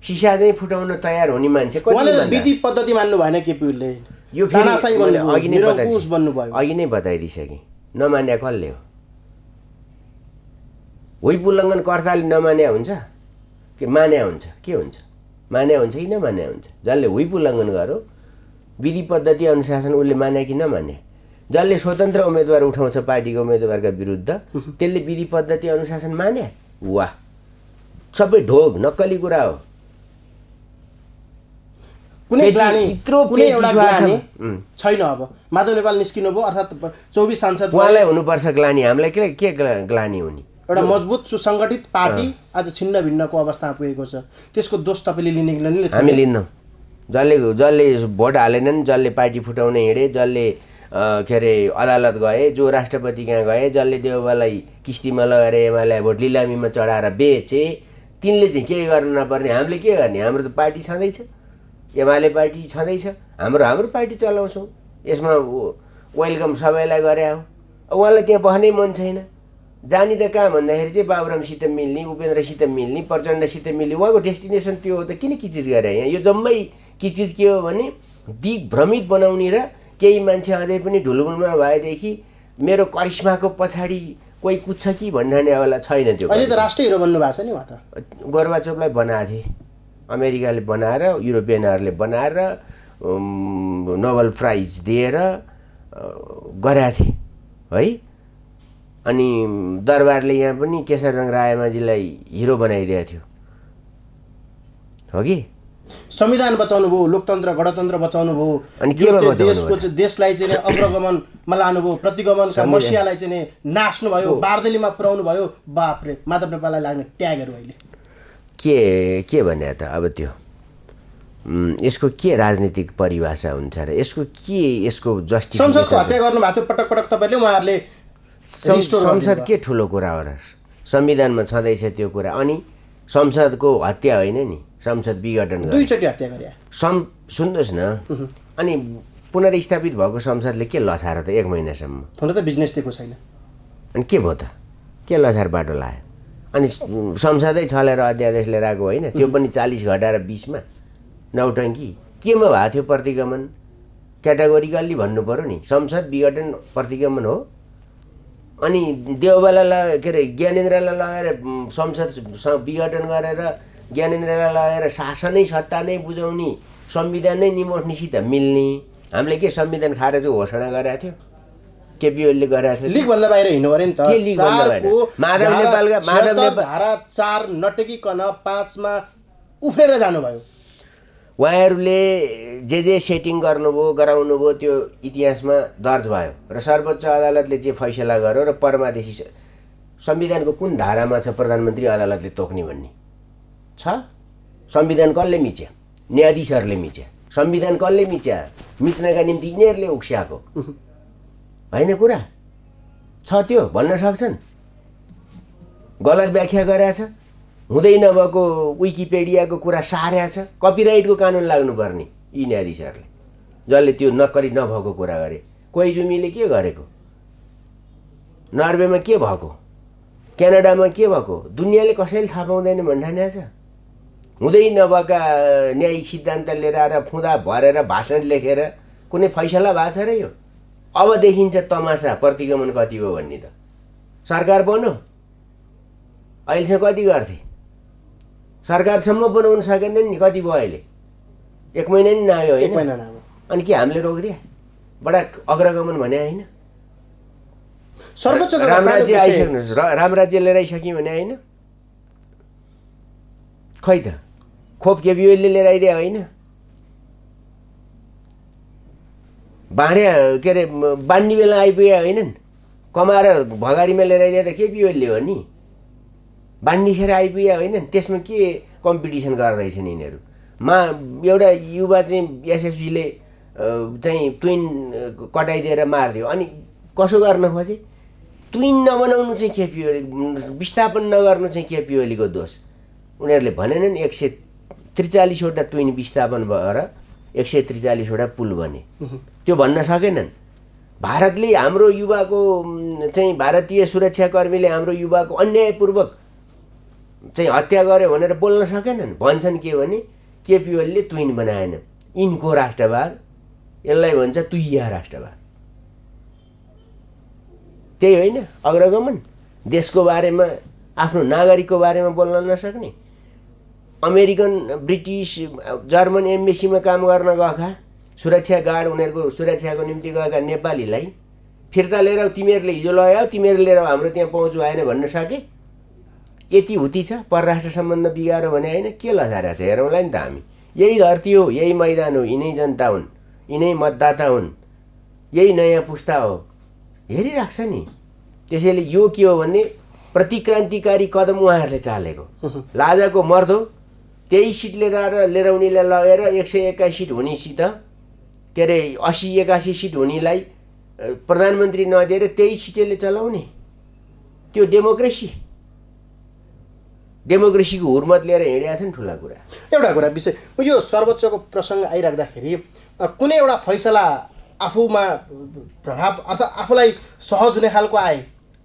सिसा चाहिँ फुटाउन तयार हुने मान्छे कति? उहाँले विधि पद्धति मान्नु भएन केपीले। यो फेरि अघि नै बताइदिइसकेँ, नमान्या कसले हो? व्हिप उल्लङ्घन कर्ताले नमान्या हुन्छ कि मान्या हुन्छ? के हुन्छ? मान्या हुन्छ कि नमान्या हुन्छ? जसले व्हिप उल्लङ्घन गर्यो, विधि पद्धति अनुशासन उसले मान्या कि नमान्या? जसले स्वतन्त्र उम्मेदवार उठाउँछ पार्टीको उम्मेदवारका विरुद्ध, त्यसले विधि पद्धति अनुशासन मान्या? वाह, सबै ढोग नक्कली कुरा हो। कुनै ग्लानी छैन। अब माधव नेपाल निस्किनु भयो, अर्थात् 24 सांसद उहाँलाई हुनुपर्छ ग्लानी। हामीलाई के ग्लानी हुने? एउटा मजबुत सुसङ्गठित पार्टी आज छिन्न भिन्नको अवस्थामा पुगेको छ, त्यसको दोष तपाईँले लिने कि नलिने? हामी लिन्नौँ। जसले भोट हालेनन्, जसले पार्टी फुटाउने हिँडे, जसले के अरे अदालत गए, जो राष्ट्रपति कहाँ गए, जसले देउबालाई किस्तीमा लगाएर एमाले भोट लिलामीमा चढाएर बेचे, तिनले चाहिँ केही गर्न नपर्ने? हामीले के गर्ने? हाम्रो त पार्टी छँदैछ, एमाले पार्टी छँदैछ, हाम्रो पार्टी चलाउँछौँ। यसमा वेलकम सबैलाई गरे हो। उहाँलाई त्यहाँ बस्नै मन छैन, जाने त कहाँ भन्दाखेरि चाहिँ बाबुरामसित मिल्ने, उपेन्द्रसित मिल्ने, प्रचण्डसित मिल्ने, उहाँको डेस्टिनेसन त्यो हो त किन किचिज गरे यहाँ? यो जम्मै किचिज के हो भने दिग्भ्रमित बनाउने र केही मान्छे अझै पनि ढुलमुलमा भएदेखि मेरो करिश्माको पछाडि कोही कुद्छ कि भन्ने छैन। त्यो अहिले त राष्ट्रिय हिरो बन्नु भएको छ नि उहाँ त। गोर्बाचोभलाई बनाएको थिए, अमेरिकाले बनाएर, युरोपियनहरूले बनाएर नोबल प्राइज दिएर गरेका थिए है। अनि दरबारले यहाँ पनि केशरजंग रायमाझीलाई हिरो बनाइदिएको थियो, हो कि? संविधान बचाउनु भयो, लोकतन्त्र गणतन्त्र बचाउनु भयो, अनि केमा बचाउनु देशको देशलाई चाहिँ अग्रगमनमा लानु भयो, प्रतिगमनका मसियालाई चाहिँ नाच्नु भयो, बारदलीमा पुर्याउनु भयो। बापरे, माधव नेपाललाई लाग्ने ट्यागहरू अहिले के भने त अब त्यो यसको के राजनीतिक परिभाषा हुन्छ र यसको जस्टिफिकेसन? संसदको हत्या गर्नु भएको थियो पटक पटक तपाईहरुले, उहाँहरूले संसद के ठुलो कुरा हो र? संविधानमा छँदैछ त्यो कुरा। अनि संसदको हत्या होइन नि, संसद विघटन गरे, दुईचोटि हत्या गरे। सुन्नुहोस् न, अनि पुनर्स्थापित भएको संसदले के लछार त 1 महिनासम्म? हुन त बिजनेस दिएको छैन। अनि के भयो त? के लछार बाटो लायो? अनि संसदै छलेर अध्यादेश लिएर आएको होइन? त्यो पनि 40 घटाएर 20 मा। नौटङ्की केमा भएको थियो? प्रतिगमन क्याटेगोरिकल्ली भन्नु पर्यो नि, संसद विघटन प्रतिगमन हो। अनि देवबालालाई के अरे ज्ञानेन्द्रलाई लगेर संसद विघटन गरेर ज्ञानेन्द्रलाई लगेर शासनै सत्ता नै बुझाउने, संविधान नै निमोठनीसित मिल्ने। हामीले के संविधान खारेज घोषणा गरेका थियो? केपी ओलीले गरेको थियो। लिगभन्दा बाहिर हिँड्नु पर्यो नि त। के लिगभन्दा बाहिर? माधव नेपाल धारा 4 नटेकिकन 5 मा उफ्रेर जानुभयो। उहाँहरूले जे सेटिङ गर्नुभयो, गराउनुभयो, त्यो इतिहासमा दर्ज भयो र सर्वोच्च अदालतले जे फैसला गर्यो र परमादेशी संविधानको कुन धारामा छ प्रधानमन्त्री अदालतले तोक्ने भन्ने छ? संविधान कसले मिच्या? न्यायाधीशहरूले मिच्या। संविधान कसले मिच्या? मिच्नका निम्ति यिनीहरूले उक्स्याएको होइन कुरा छ, त्यो भन्न सक्छन्? गलत व्याख्या गरेछ, हुँदै नभएको विकिपेडियाको कुरा सार्या छ, कपिराइटको कानुन लाग्नुपर्ने यी न्यायाधीशहरूले, जसले त्यो नक्करी नभएको कुरा गरे। कोइजुमीले के गरेको? नर्वेमा के भएको? क्यानाडामा के भएको? दुनियाँले कसैले थाहा पाउँदैन भन्ठान्या छ? हुँदै नभएका न्यायिक सिद्धान्त लिएर आएर फुँदा भरेर भाषण लेखेर कुनै फैसला भएको छ र यो? अब देखिन्छ तमासा प्रतिगमन कति भयो भन्ने त। सरकार बन्यो, अहिलेसम्म कति गर्थे? सरकारसम्म बनाउन सकेनन् नि, कति भयो अहिले? 1 महिना नि नआयो होइन? 1 महिना नआयो। अनि के हामीले रोकिदिए? बडा अग्रगमन भने होइन? सर्वोच्च रामराज्य आइसक्नुहोस्, रामराज्य लिएर आइसक्यो भने होइन? खै त, खोप केपी ओलीले लिएर आइदिए होइन? भाँड्या के अरे बान्ने बेला आइपुगे होइनन्? कमाएर भगारीमा लिएर आइदिए त केपी ओलीले हो नि? बान्डिखेर आइपुगे होइनन्? त्यसमा के कम्पिटिसन गर्दैछन् यिनीहरू? एउटा युवा चाहिँ एसएसबीले चाहिँ ट्विन कटाइदिएर मारिदियो, अनि कसो गर्न खोजे? ट्विन नबनाउनु चाहिँ केपी ओली, विस्थापन नगर्नु चाहिँ केपी ओलीको दोष। उनीहरूले भनेनन् 143 वटा ट्विन विस्थापन भएर 143 वटा पुल बने, त्यो भन्न सकेनन्। भारतले हाम्रो युवाको चाहिँ भारतीय सुरक्षाकर्मीले हाम्रो युवाको अन्यायपूर्वक चाहिँ हत्या गर्यो भनेर बोल्न सकेनन्। भन्छन् के भने केपी ओलीले ट्विन बनाएन, यिनको राष्ट्रवाद, यसलाई भन्छ तुहिया राष्ट्रवाद। त्यही होइन अग्रगमन? देशको बारेमा, आफ्नो नागरिकको बारेमा बोल्न नसक्ने? अमेरिकन, ब्रिटिस, जर्मन एम्बेसीमा काम गर्न गएका सुरक्षा गार्ड, उनीहरूको सुरक्षाको निम्ति गएका नेपालीलाई फिर्ता लिएर तिमीहरूले हिजो लग्यो, तिमीहरूले लिएर हाम्रो त्यहाँ पहुँच भएन भन्न सके? यति हुती छ? परराष्ट्र सम्बन्ध बिगारो भने होइन? के लजारेको छ हेरौँला नि त हामी। यही धरती हो, यही मैदान हो, यिनै जनता हुन्, यिनै मतदाता हुन्, यही नयाँ पुस्ता हो, हेरिराख्छ नि। त्यसैले यो के हो भने प्रतिक्रान्तिकारी कदम उहाँहरूले चालेको। लाजाको मर्दो त्यही सिट लिएर आएर लिएर उनीलाई लगेर 121 सिट हुनेसित के अरे 80-81 सिट हुनेलाई प्रधानमन्त्री नदिएर त्यही सिटले चलाउने, त्यो डेमोक्रेसीको हुर्मत लिएर हिँडेका छन्। ठुला कुरा। एउटा कुरा विषय यो सर्वोच्चको प्रसङ्ग आइराख्दाखेरि कुनै एउटा फैसला आफूमा प्रभाव अर्थात् आफूलाई सहज हुने खालको आए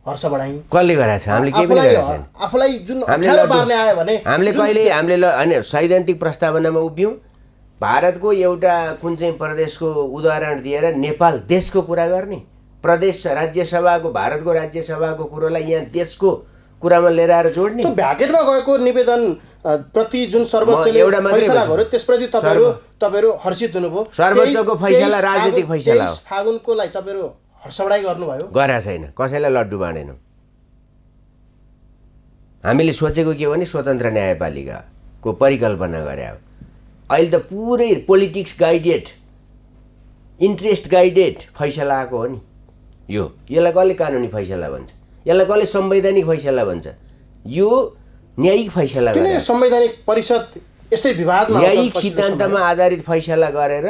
हर्ष बढाइ कसले गराएको छ? हामीले केही पनि गरेको छैन। आफूलाई जुन अप्ठ्यारो पार्ने आयो भने हामीले कहिले होइन सैद्धान्तिक प्रस्तावनामा उभियौँ। भारतको एउटा कुन चाहिँ प्रदेशको उदाहरण दिएर नेपाल देशको कुरा गर्ने, प्रदेश राज्यसभाको भारतको राज्यसभाको कुरोलाई यहाँ देशको कुरामा लिएर आएर जोड्ने। त्यो भ्याकेटमा गएको निवेदन प्रति जुन सर्वोच्चले फैसला गर्यो त्यसप्रति तपाईँहरू हर्षित हुनुभयो। सर्वोच्चको फैसला राजनीतिक फैसला हो। फागुनको लागि तपाईँहरू हर्ष बढाइ गर्नुभयो? गरेको छैन, कसैलाई लड्डु बाँडेनौँ। हामीले सोचेको के हो भने स्वतन्त्र न्यायपालिकाको परिकल्पना गरे हो। अहिले त पुरै पोलिटिक्स गाइडेड, इन्ट्रेस्ट गाइडेड फैसला आएको हो नि। यसलाई कसले कानुनी फैसला भन्छ? यसलाई कसले संवैधानिक फैसला भन्छ? यो न्यायिक फैसला किन संवैधानिक परिषद यस्तै विवादमा न्यायिक सिद्धान्तमा आधारित फैसला गरेर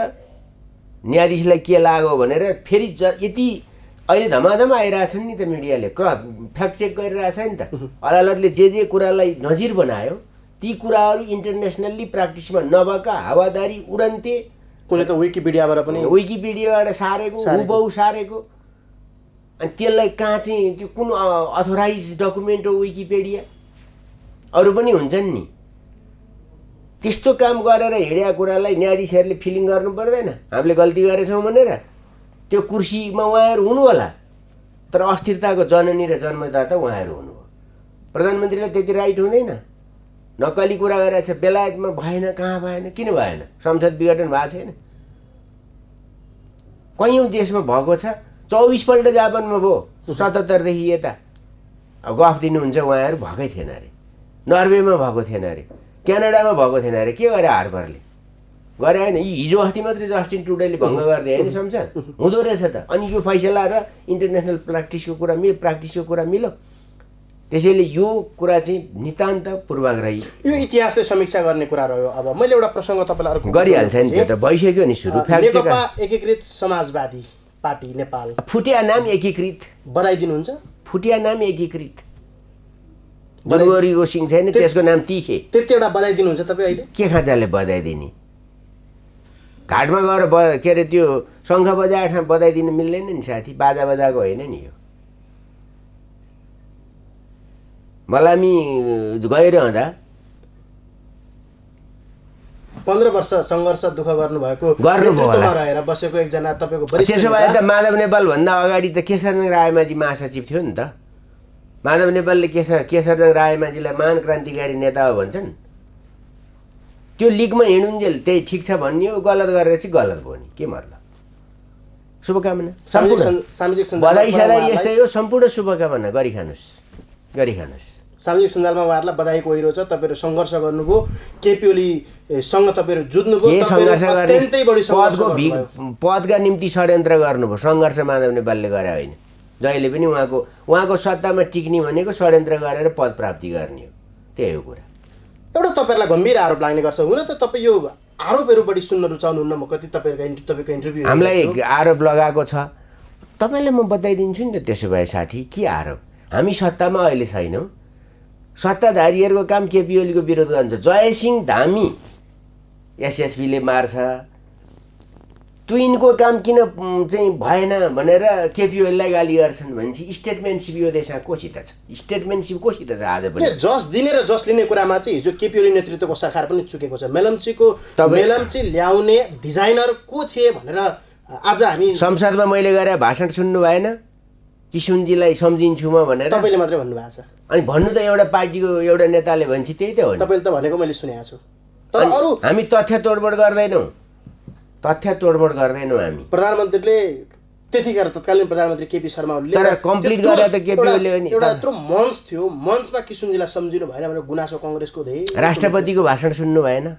न्यायाधीशलाई के लाग्यो भनेर फेरि यति अहिले धमाधम आइरहेछन् नि त मिडियाले फ्याक्ट चेक गरिरहेछ नि त। अदालतले जे कुरालाई नजिर बनायो ती कुराहरू इन्टरनेसनल्ली प्र्याक्टिसमा नभएका हावादारी उडन्ते, कुनै त विकिपिडियाबाट पनि विकिपिडियाबाट सारेको हुबहु सारेको। अनि त्यसलाई कहाँ चाहिँ त्यो कुन अथोराइज डकुमेन्ट हो विकिपिडिया? अरू पनि हुन्छन् नि। त्यस्तो काम गरेर हिँडेका कुरालाई न्यायाधीशहरूले फिलिङ गर्नु पर्दैन हामीले गल्ती गरेछौँ भनेर। त्यो कुर्सीमा उहाँहरू हुनु होला, तर अस्थिरताको जननी र जन्मदाता उहाँहरू हुनुभयो। प्रधानमन्त्रीलाई त्यति राइट हुँदैन? नक्कली कुरा गरेछ, बेलायतमा भएन, कहाँ भएन, किन भएन? संसद विघटन भएको छैन? कैयौँ देशमा भएको छ। 24 पल्ट जापानमा भयो 77देखि यता। अब गफ दिनुहुन्छ उहाँहरू भएकै थिएन अरे। नर्वेमा भएको थिएन अरे, क्यानाडामा भएको थिएन अरे। के गरे हार्परले? गरे होइन। हिजो अस्ति मात्रै जस्टिन ट्रुडेलले भङ्ग गरिदिए होइन संसद? हुँदो रहेछ त। अनि यो फैसला र इन्टरनेसनल प्र्याक्टिसको कुरा मिल्यो। त्यसैले यो कुरा चाहिँ नितान्त पूर्वाग्रही। यो इतिहासले समीक्षा गर्ने कुरा रह्यो। अब मैले एउटा प्रसङ्ग तपाईँलाई अर्को गरिहाल्छ नि, त्यो त भइसक्यो नि सुरु। नेकपा एकीकृत समाजवादी पार्टी नेपाल फुटिया नाम एकीकृत। बधाई दिनुहुन्छ? फुटिया नाम एकीकृत। जनगोरीको सिंह छैन, त्यसको नाम तिखे। त्यति एउटा बधाई दिनुहुन्छ तपाईँ अहिले? के खाँचाले बधाई दिने? घाटमा गएर के अरे त्यो शङ्ख बजाएर ठाउँ बधाई दिन मिल्दैन नि साथी। बाजा बजाएको होइन नि यो। मलामी गइरहँदा 15 वर्ष सङ्घर्ष दुःख गर्नुभएको रहेर बसेको एकजना तपाईँको वरिष्ठ। त्यसो भए त माधव नेपालभन्दा अगाडि त केशरजङ रायमाझी महासचिव थियो नि त। माधव नेपालले केशरजङ रायमाझीलाई महान क्रान्तिकारी नेता हो भन्छन्। त्यो लिगमा हिँडुन्जेल त्यही ठिक छ भन्ने हो, गलत गरेर चाहिँ गलत भयो नि, के मतलब? शुभकामना। बधाई सधाई यस्तै हो, सम्पूर्ण शुभकामना गरिखानुहोस्। सामाजिक सञ्जालमा उहाँहरूलाई बधाईको ओहिरो छ। तपाईँहरू सङ्घर्ष गर्नुभयो, केपी ओलीसँग तपाईँहरू जुझ्नुभयो, पदका निम्ति षड्यन्त्र गर्नुभयो। सङ्घर्ष माधव नेपालले गरे होइन। जहिले पनि उहाँको सत्तामा टिक्ने भनेको षड्यन्त्र गरेर पद प्राप्ति गर्ने हो। त्यही हो कुरा। एउटा तपाईँहरूलाई गम्भीर आरोप लाग्ने गर्छ। हुन त तपाईँ यो आरोपहरू बढी सुन्न रुचाउनुहुन्न। म कति तपाईँको इन्टरभ्यू हामीलाई आरोप लगाएको छ, तपाईँलाई म बताइदिन्छु नि त। त्यसो भए साथी, के आरोप? हामी सत्तामा अहिले छैनौँ। सत्ताधारीहरूको काम केपी ओलीको विरोध गर्छ। जयसिंह धामी एसएसपीले मार्छ, ट्विनको काम किन चाहिँ भएन भनेर केपी ओलीलाई गाली गर्छन् भनेपछि स्टेटमेन्टसिप यो देशमा कोसित छ? स्टेटमेन्टसिप कोसित छ? आज पनि जस दिने र जस लिने कुरामा चाहिँ हिजो केपी ओली नेतृत्वको सरकार पनि चुकेको छ। मेलम्ची ल्याउने डिजाइनर को थिए भनेर आज हामी संसदमा मैले गरे भाषण सुन्नु भएन? किशुनजीलाई सम्झिन्छु म भनेर तपाईँले मात्रै भन्नुभएको छ। अनि भन्नु त एउटा पार्टीको एउटा नेताले भन्छ त्यही त हो नि। तपाईँले त भनेको मैले सुनेको छु। तर अरू हामी तथ्य तोडमोड गर्दैनौँ हामी। प्रधानमन्त्रीले त्यतिखेर तत्कालीन प्रधानमन्त्री केपी शर्मा ओलीले तर कम्प्लिट गरेर त केपी ओलीले पनि एउटा यत्रो मञ्च थियो, मञ्चमा किशुनजीलाई सम्झिनु भएन भनेर गुनासो कङ्ग्रेसको धेरै। राष्ट्रपतिको भाषण सुन्नु भएन?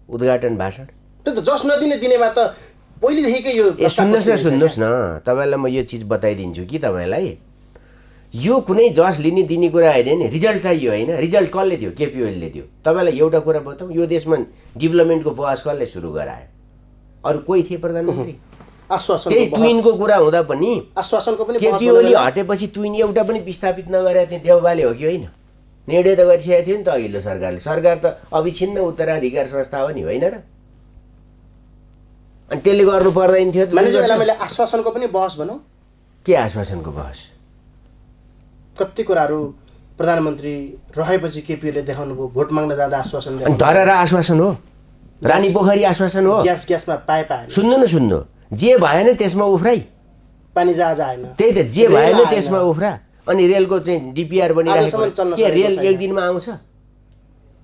उद्घाटन भाषण। त्यो त जस नदिने दिनेमा त पहिलेदेखिकै यो। सुन्नुहोस् न, तपाईँलाई म यो चिज बताइदिन्छु कि तपाईँलाई। यो कुनै जस लिने दिने कुरा होइन नि, रिजल्ट चाहियो होइन। रिजल्ट कसले दियो? केपी ओलीले दियो। तपाईँलाई एउटा कुरा बताउँ, यो देशमा डेभलपमेन्टको बहस कसले सुरु गरायो? अरू कोही थिए प्रधानमन्त्री? आश्वासन त्यही ट्विनको कुरा हुँदा पनि आश्वासनको पनि केपी ओली हटेपछि ट्विन एउटा पनि विस्थापित नगरे चाहिँ देउबाले हो कि होइन? निर्णय त गरिसकेको थियो नि त अघिल्लो सरकारले। सरकार त अविच्छिन्न उत्तराधिकार संस्था हो नि, होइन र? अनि त्यसले गर्नु पर्दैन थियो। मैले आश्वासनको पनि बहस भनौँ। के आश्वासनको बहस? कति कुराहरू प्रधानमन्त्री रहेपछि केपी ओलीले देखाउनु भयो। भोट माग्न जाँदा आश्वासन अनि धरेर आश्वासन हो, रानी पोखरी आश्वासन हो। ग्यासमा पाएन। सुन्नु जे भएन त्यसमा उफ्राइ, पानी जहाज आएन। त्यही त, जे भएन त्यसमा उफ्रा। अनि रेलको चाहिँ डिपिआर बनिरहेको के रेल एक दिनमा आउँछ?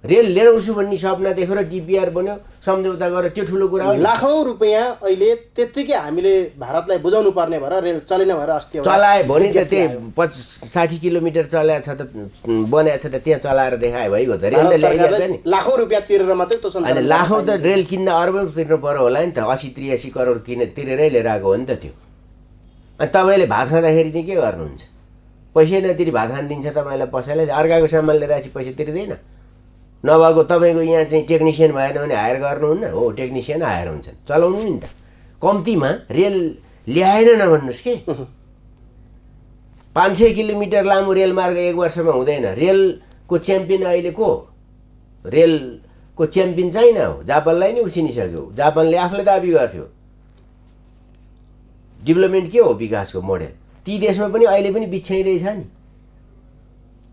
रेल लिएर आउँछु भन्ने सपना देखेर डिपिआर बन्यो, सम्झौता गरेर, त्यो ठुलो कुरा हो। लाखौँ रुपियाँ अहिले त्यत्तिकै हामीले भारतलाई बुझाउनु पर्ने भएर रेल चलेन भएर अस्ति चलाए भने त त्यही 60 किलोमिटर चलाएको छ त, बनाएको छ त, त्यहाँ चलाएर देखाए भइगयो त। रेल ल्याइदिएको छ नि, लाखौँ रुपियाँ तिरेर मात्रै त अनि लाखौँ त रेल किन्दा अर्बै तिर्नु पर्यो होला नि त। 80-83 करोड तिरेरै लिएर आएको हो नि त त्यो। अनि तपाईँले भात खाँदाखेरि चाहिँ के गर्नुहुन्छ? पैसै नतिरी भात खान दिन्छ तपाईँलाई पसैलाई? अर्काको सामान लिएर आएपछि पैसा तिर्दैन? नभएको तपाईँको यहाँ चाहिँ टेक्निसियन भएन भने हायर गर्नुहुन्न? हो, टेक्निसियन हायर हुन्छन्, चलाउनु नि त। कम्तीमा रेल ल्याएन नभन्नुहोस् कि। 500 किलोमिटर लामो रेलमार्ग 1 वर्षमा हुँदैन। रेलको च्याम्पियन अहिले को? रेलको च्याम्पियन चाइना हो। जापानलाई नै उछिनिसक्यो। जापानले आफूले दाबी गर्थ्यो डेभलपमेन्ट के हो, विकासको मोडेल। ती देशमा पनि अहिले पनि बिछ्याइँदैछ नि।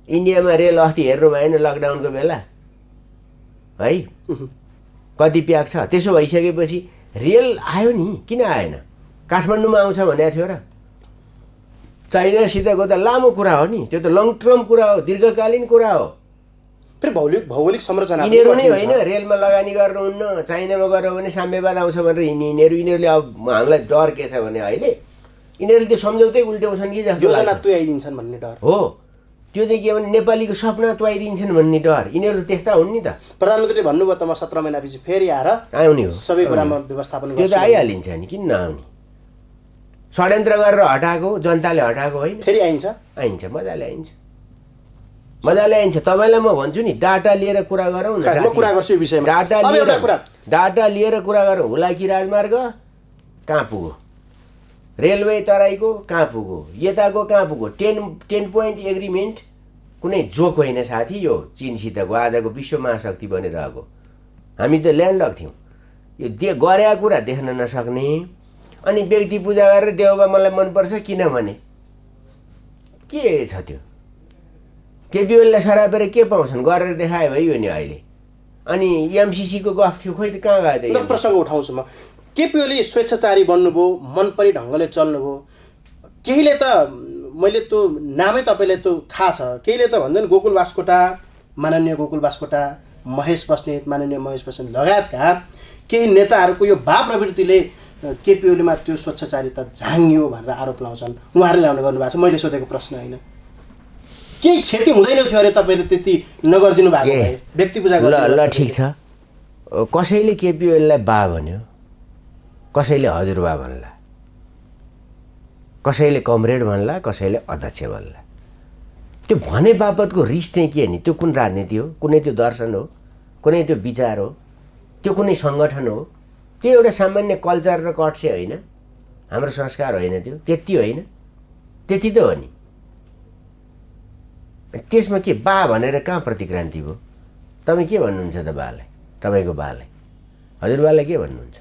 इन्डियामा रेल अस्ति हेर्नु भएन लकडाउनको बेला है, कति प्याक छ। त्यसो भइसकेपछि रेल आयो नि, किन आएन? काठमाडौँमा आउँछ भनेको थियो र? चाइनासितको त लामो कुरा हो नि, त्यो त लङ टर्म कुरा हो, दीर्घकालीन कुरा हो। फेरि भौगोलिक संरचना यिनीहरू नै होइन रेलमा लगानी गर्नुहुन्न। चाइनामा गऱ्यो भने साम्यवाद आउँछ भनेर यिनीहरूले अब हामीलाई डर के छ भने अहिले यिनीहरूले त्यो सम्झौतै उल्ट्याउँछन् कि जस्तो योजना तुयाइदिन्छन् भन्ने डर हो। त्यो चाहिँ के भने नेपालीको सपना तुवाइदिन्छन् भन्ने डर। यिनीहरू त्यस्ता हुन् नि त। प्रधानमन्त्रीले भन्नुभयो त म 17 महिनापछि फेरि आएर आउने हो, सबै कुरामा व्यवस्थापन गर्छु। त्यो त आइहालिन्छ नि, किन नआउने? षड्यन्त्र गरेर हटाएको, जनताले हटाएको होइन, फेरि आइन्छ। मजाले आइन्छ, मजाले आइन्छ। तपाईँलाई म भन्छु नि, डाटा लिएर कुरा गरौँ न। म कुरा गर्छु यो विषयमा। डाटा लिएर कुरा गरौँ। हुलाकी राजमार्ग कहाँ पुग्यो? रेलवे तराईको कहाँ पुग्यो? यताको कहाँ पुग्यो? 10 पोइन्ट एग्रिमेन्ट कुनै जोक होइन साथी। यो चिनसितको आजको विश्व महाशक्ति बनिरहेको। हामी त ल्यान्डलक थियौँ। यो गरेका कुरा देख्न नसक्ने, अनि व्यक्ति पूजा गरेर देउबा मलाई मनपर्छ किनभने के छ त्यो? केपी ओलीलाई सरापेर के पाउँछन्? गरेर देखाए भइयो नि अहिले। अनि एमसिसीको गफ थियो, खोइ त कहाँ गयो त? प्रसङ्ग उठाउँछु म। केपी ओली स्वेच्छाचारी बन्नुभयो, मनपरी ढङ्गले चल्नुभयो। केहीले त, मैले त्यो नामै तपाईँले त थाहा छ, केहीले त भन्छन् गोकुल बास्कोटा, माननीय गोकुल बास्कोटा, महेश बस्नेत, माननीय महेश बस्नेत लगायतका केही नेताहरूको यो भाव प्रवृत्तिले केपी ओलीमा त्यो स्वच्छचारिता झाङ्गियो भनेर आरोप लाउँछन्। उहाँहरूले ल्याउने गर्नुभएको छ। मैले सोधेको प्रश्न होइन। केही क्षति हुँदैन थियो अरे तपाईँले त्यति नगरिदिनु भएको भए? व्यक्ति पूजा ल ठिक छ। कसैले केपी ओलीलाई बा भन्यो, कसैले हजुरबा भन्ला, कसैले कमरेड भन्ला, कसैले अध्यक्ष भन्ला। त्यो भने बापतको रिस चाहिँ के नि? त्यो कुन राजनीति हो? कुनै त्यो दर्शन हो? कुनै त्यो विचार हो? त्यो कुनै सङ्गठन हो? त्यो एउटा सामान्य कल्चर र कट्से होइन, हाम्रो संस्कार होइन त्यो, त्यति होइन, त्यति त हो नि। त्यसमा के बा भनेर कहाँ प्रतिक्रान्ति भयो? तपाईँ के भन्नुहुन्छ त बालाई? तपाईँको बालाई, हजुरबालाई के भन्नुहुन्छ?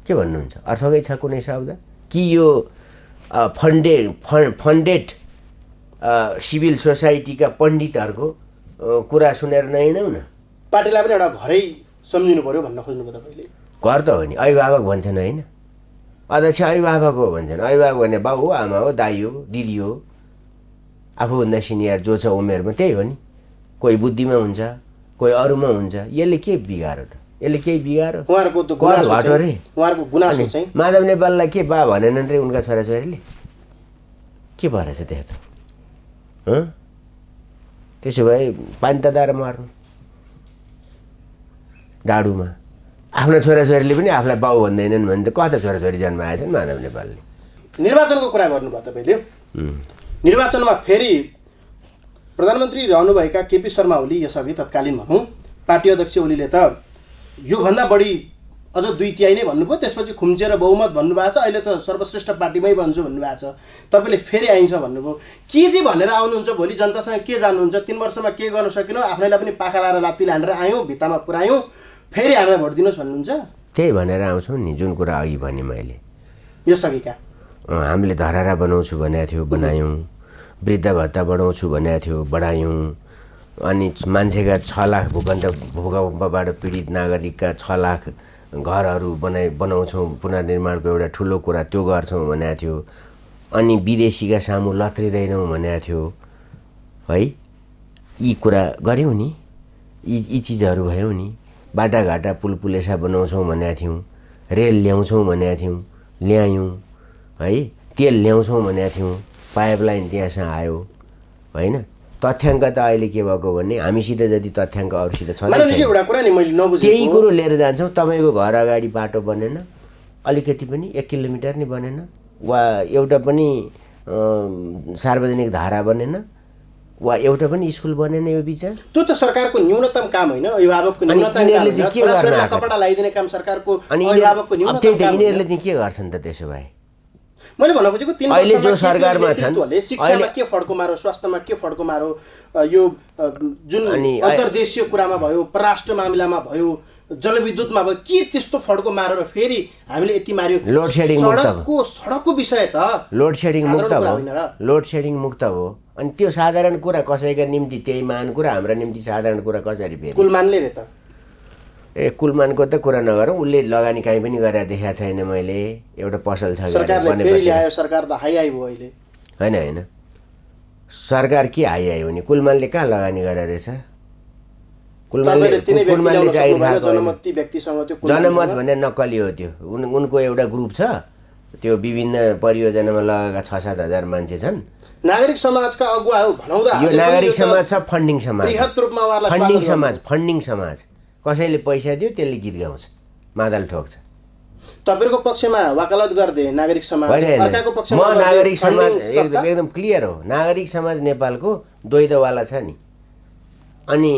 के भन्नुहुन्छ? अर्थकै छ कुनै शब्द? कि यो फन्डेड सिभिल सोसाइटीका पण्डितहरूको कुरा सुनेर नहिँडौँ न? पार्टीलाई पनि एउटा घरै सम्झिनु पऱ्यो भन्न खोज्नुभयो तपाईँले। घर त हो नि, अभिभावक भन्छन् होइन? अध्यक्ष अभिभावक हो भन्छन्। अभिभावक भने बाउ हो, आमा हो, दाइ हो, दिदी हो, आफूभन्दा सिनियर जो छ उमेरमा, त्यही हो नि। कोही बुद्धिमा हुन्छ, कोही अरूमा हुन्छ। यसले के बिगारो त? यसले केही बिगारो? उहाँहरूको त घट्यो रे। उहाँहरूको गुनासो चाहिँ माधव नेपाललाई के बा भनेनन् रे उनका छोराछोरीले? के भएछ त्यहाँ त? त्यसो भए पानी तताएर मार्नु डाडुमा। आफ्ना छोराछोरीले पनि आफूलाई बाउ भन्दैनन् भने त कता छोराछोरी जन्माएछन् माधव नेपालले? निर्वाचनको कुरा गर्नुभयो तपाईँले। निर्वाचनमा फेरि प्रधानमन्त्री रहनुभएका केपी शर्मा ओली, यसअघि तत्कालीन भनौँ पार्टी अध्यक्ष ओलीले त योभन्दा बढी अझ 2/3 नै भन्नुभयो। त्यसपछि खुम्चेर बहुमत भन्नुभएको छ। अहिले त सर्वश्रेष्ठ पार्टीमै बन्छु भन्नुभएको छ। तपाईँले फेरि आइन्छ भन्नुभयो। के चाहिँ भनेर आउनुहुन्छ? भोलि जनतासँग के जान्नुहुन्छ? 3 वर्षमा के गर्न सकेनौँ, आफ्नैलाई पनि पाखा लाएर लात्ती हानेर आयौँ, भित्तामा पुऱ्यायौँ, फेरि हामीलाई भोट दिनुहोस् भन्नुहुन्छ? त्यही भनेर आउँछौँ नि, जुन कुरा अघि भने मैले। यसअघिका हामीले धरारा बनाउँछु भनेको थियो, बनायौँ। वृद्ध भत्ता बढाउँछु भनेको थियो, बढायौँ। अनि मान्छेका 6 लाख भूकम्पबाट पीडित नागरिकका 6 लाख घरहरू बनाउँछौँ, पुनर्निर्माणको एउटा ठुलो कुरा त्यो गर्छौँ भनेको थियो। अनि विदेशीका सामु लत्रिँदैनौँ भनेको थियो है। यी कुरा गऱ्यौँ नि, यी चिजहरू भयौँ नि। बाटाघाटा पुलपुलेसा बनाउँछौँ भनेको थियौँ, रेल ल्याउँछौँ भनेको थियौँ, ल्यायौँ है। तेल ल्याउँछौँ भनेको थियौँ, पाइपलाइन त्यहाँसम्म आयो होइन। तथ्याङ्क त अहिले के भएको भने हामीसित जति तथ्याङ्क अरूसित छ त्यही कुरो लिएर जान्छौँ। तपाईँको घर अगाडि बाटो बनेन, अलिकति पनि 1 किलोमिटर नै बनेन, वा एउटा पनि सार्वजनिक धारा बनेन, वा एउटा पनि स्कुल बनेन यो बिचमा। त्यो त सरकारको न्यूनतम काम होइन, अभिभावकको न्यूनतम काम होइन। छोराछोरीलाई कपडा लगाइदिने काम सरकारको, अभिभावकको न्यूनतम काम। यिनीहरूले चाहिँ के गर्छन् त त्यसो भए? मैले भन्न खोजेको 3 अहिले जो सरकारमा छन्, शिक्षामा के फड्को मारो, स्वास्थ्यमा के फड्को मारो, यो जुन अन्तर्देशीय कुरामा भयो, परराष्ट्र मामिलामा भयो, जलविद्युतमा भयो, के त्यस्तो फड्को मारेर फेरि हामीले यति मार्यो? लोड सेडिङ सडकको विषय त लोड सेडिङ मुक्त भयो, लोड सेडिङ मुक्त हो। अनि त्यो साधारण कुरा कसैका निम्ति त्यही महान कुरा, हाम्रा निम्ति साधारण कुरा कसरी फेरि? कुलमानले रे त कुलमानको त कुरा नगरौँ, उसले लगानी काहीँ पनि गरेर देखाएको छैन। मैले एउटा पसल छ सरकारले फेरि ल्यायो, सरकार त हाई भयो अहिले। होइन होइन, सरकार के हाई हो नि? कुलमानले कहाँ लगानी गरेर रहेछ? कुलमानले जागिर खाएको जनमत भन्ने नक्कली हो त्यो। उनको एउटा ग्रुप छ, त्यो विभिन्न परियोजनामा लगाएका 6-7 हजार मान्छे छन्। नागरिक समाजका अगुवा हो भनौँ। यो नागरिक समाज छ, फन्डिङ समाज, बृहत रूपमा फन्डिङ समाज। कसैले पैसा दियो त्यसले गीत गाउँछ, मादल ठोक्छ। तपाईँको पक्षमा वकालत गर्दै नागरिक समाज, अर्काको पक्षमा म नागरिक समाज एकदम क्लियर हो। नागरिक समाज नेपालको द्वैतवाला छ नि। अनि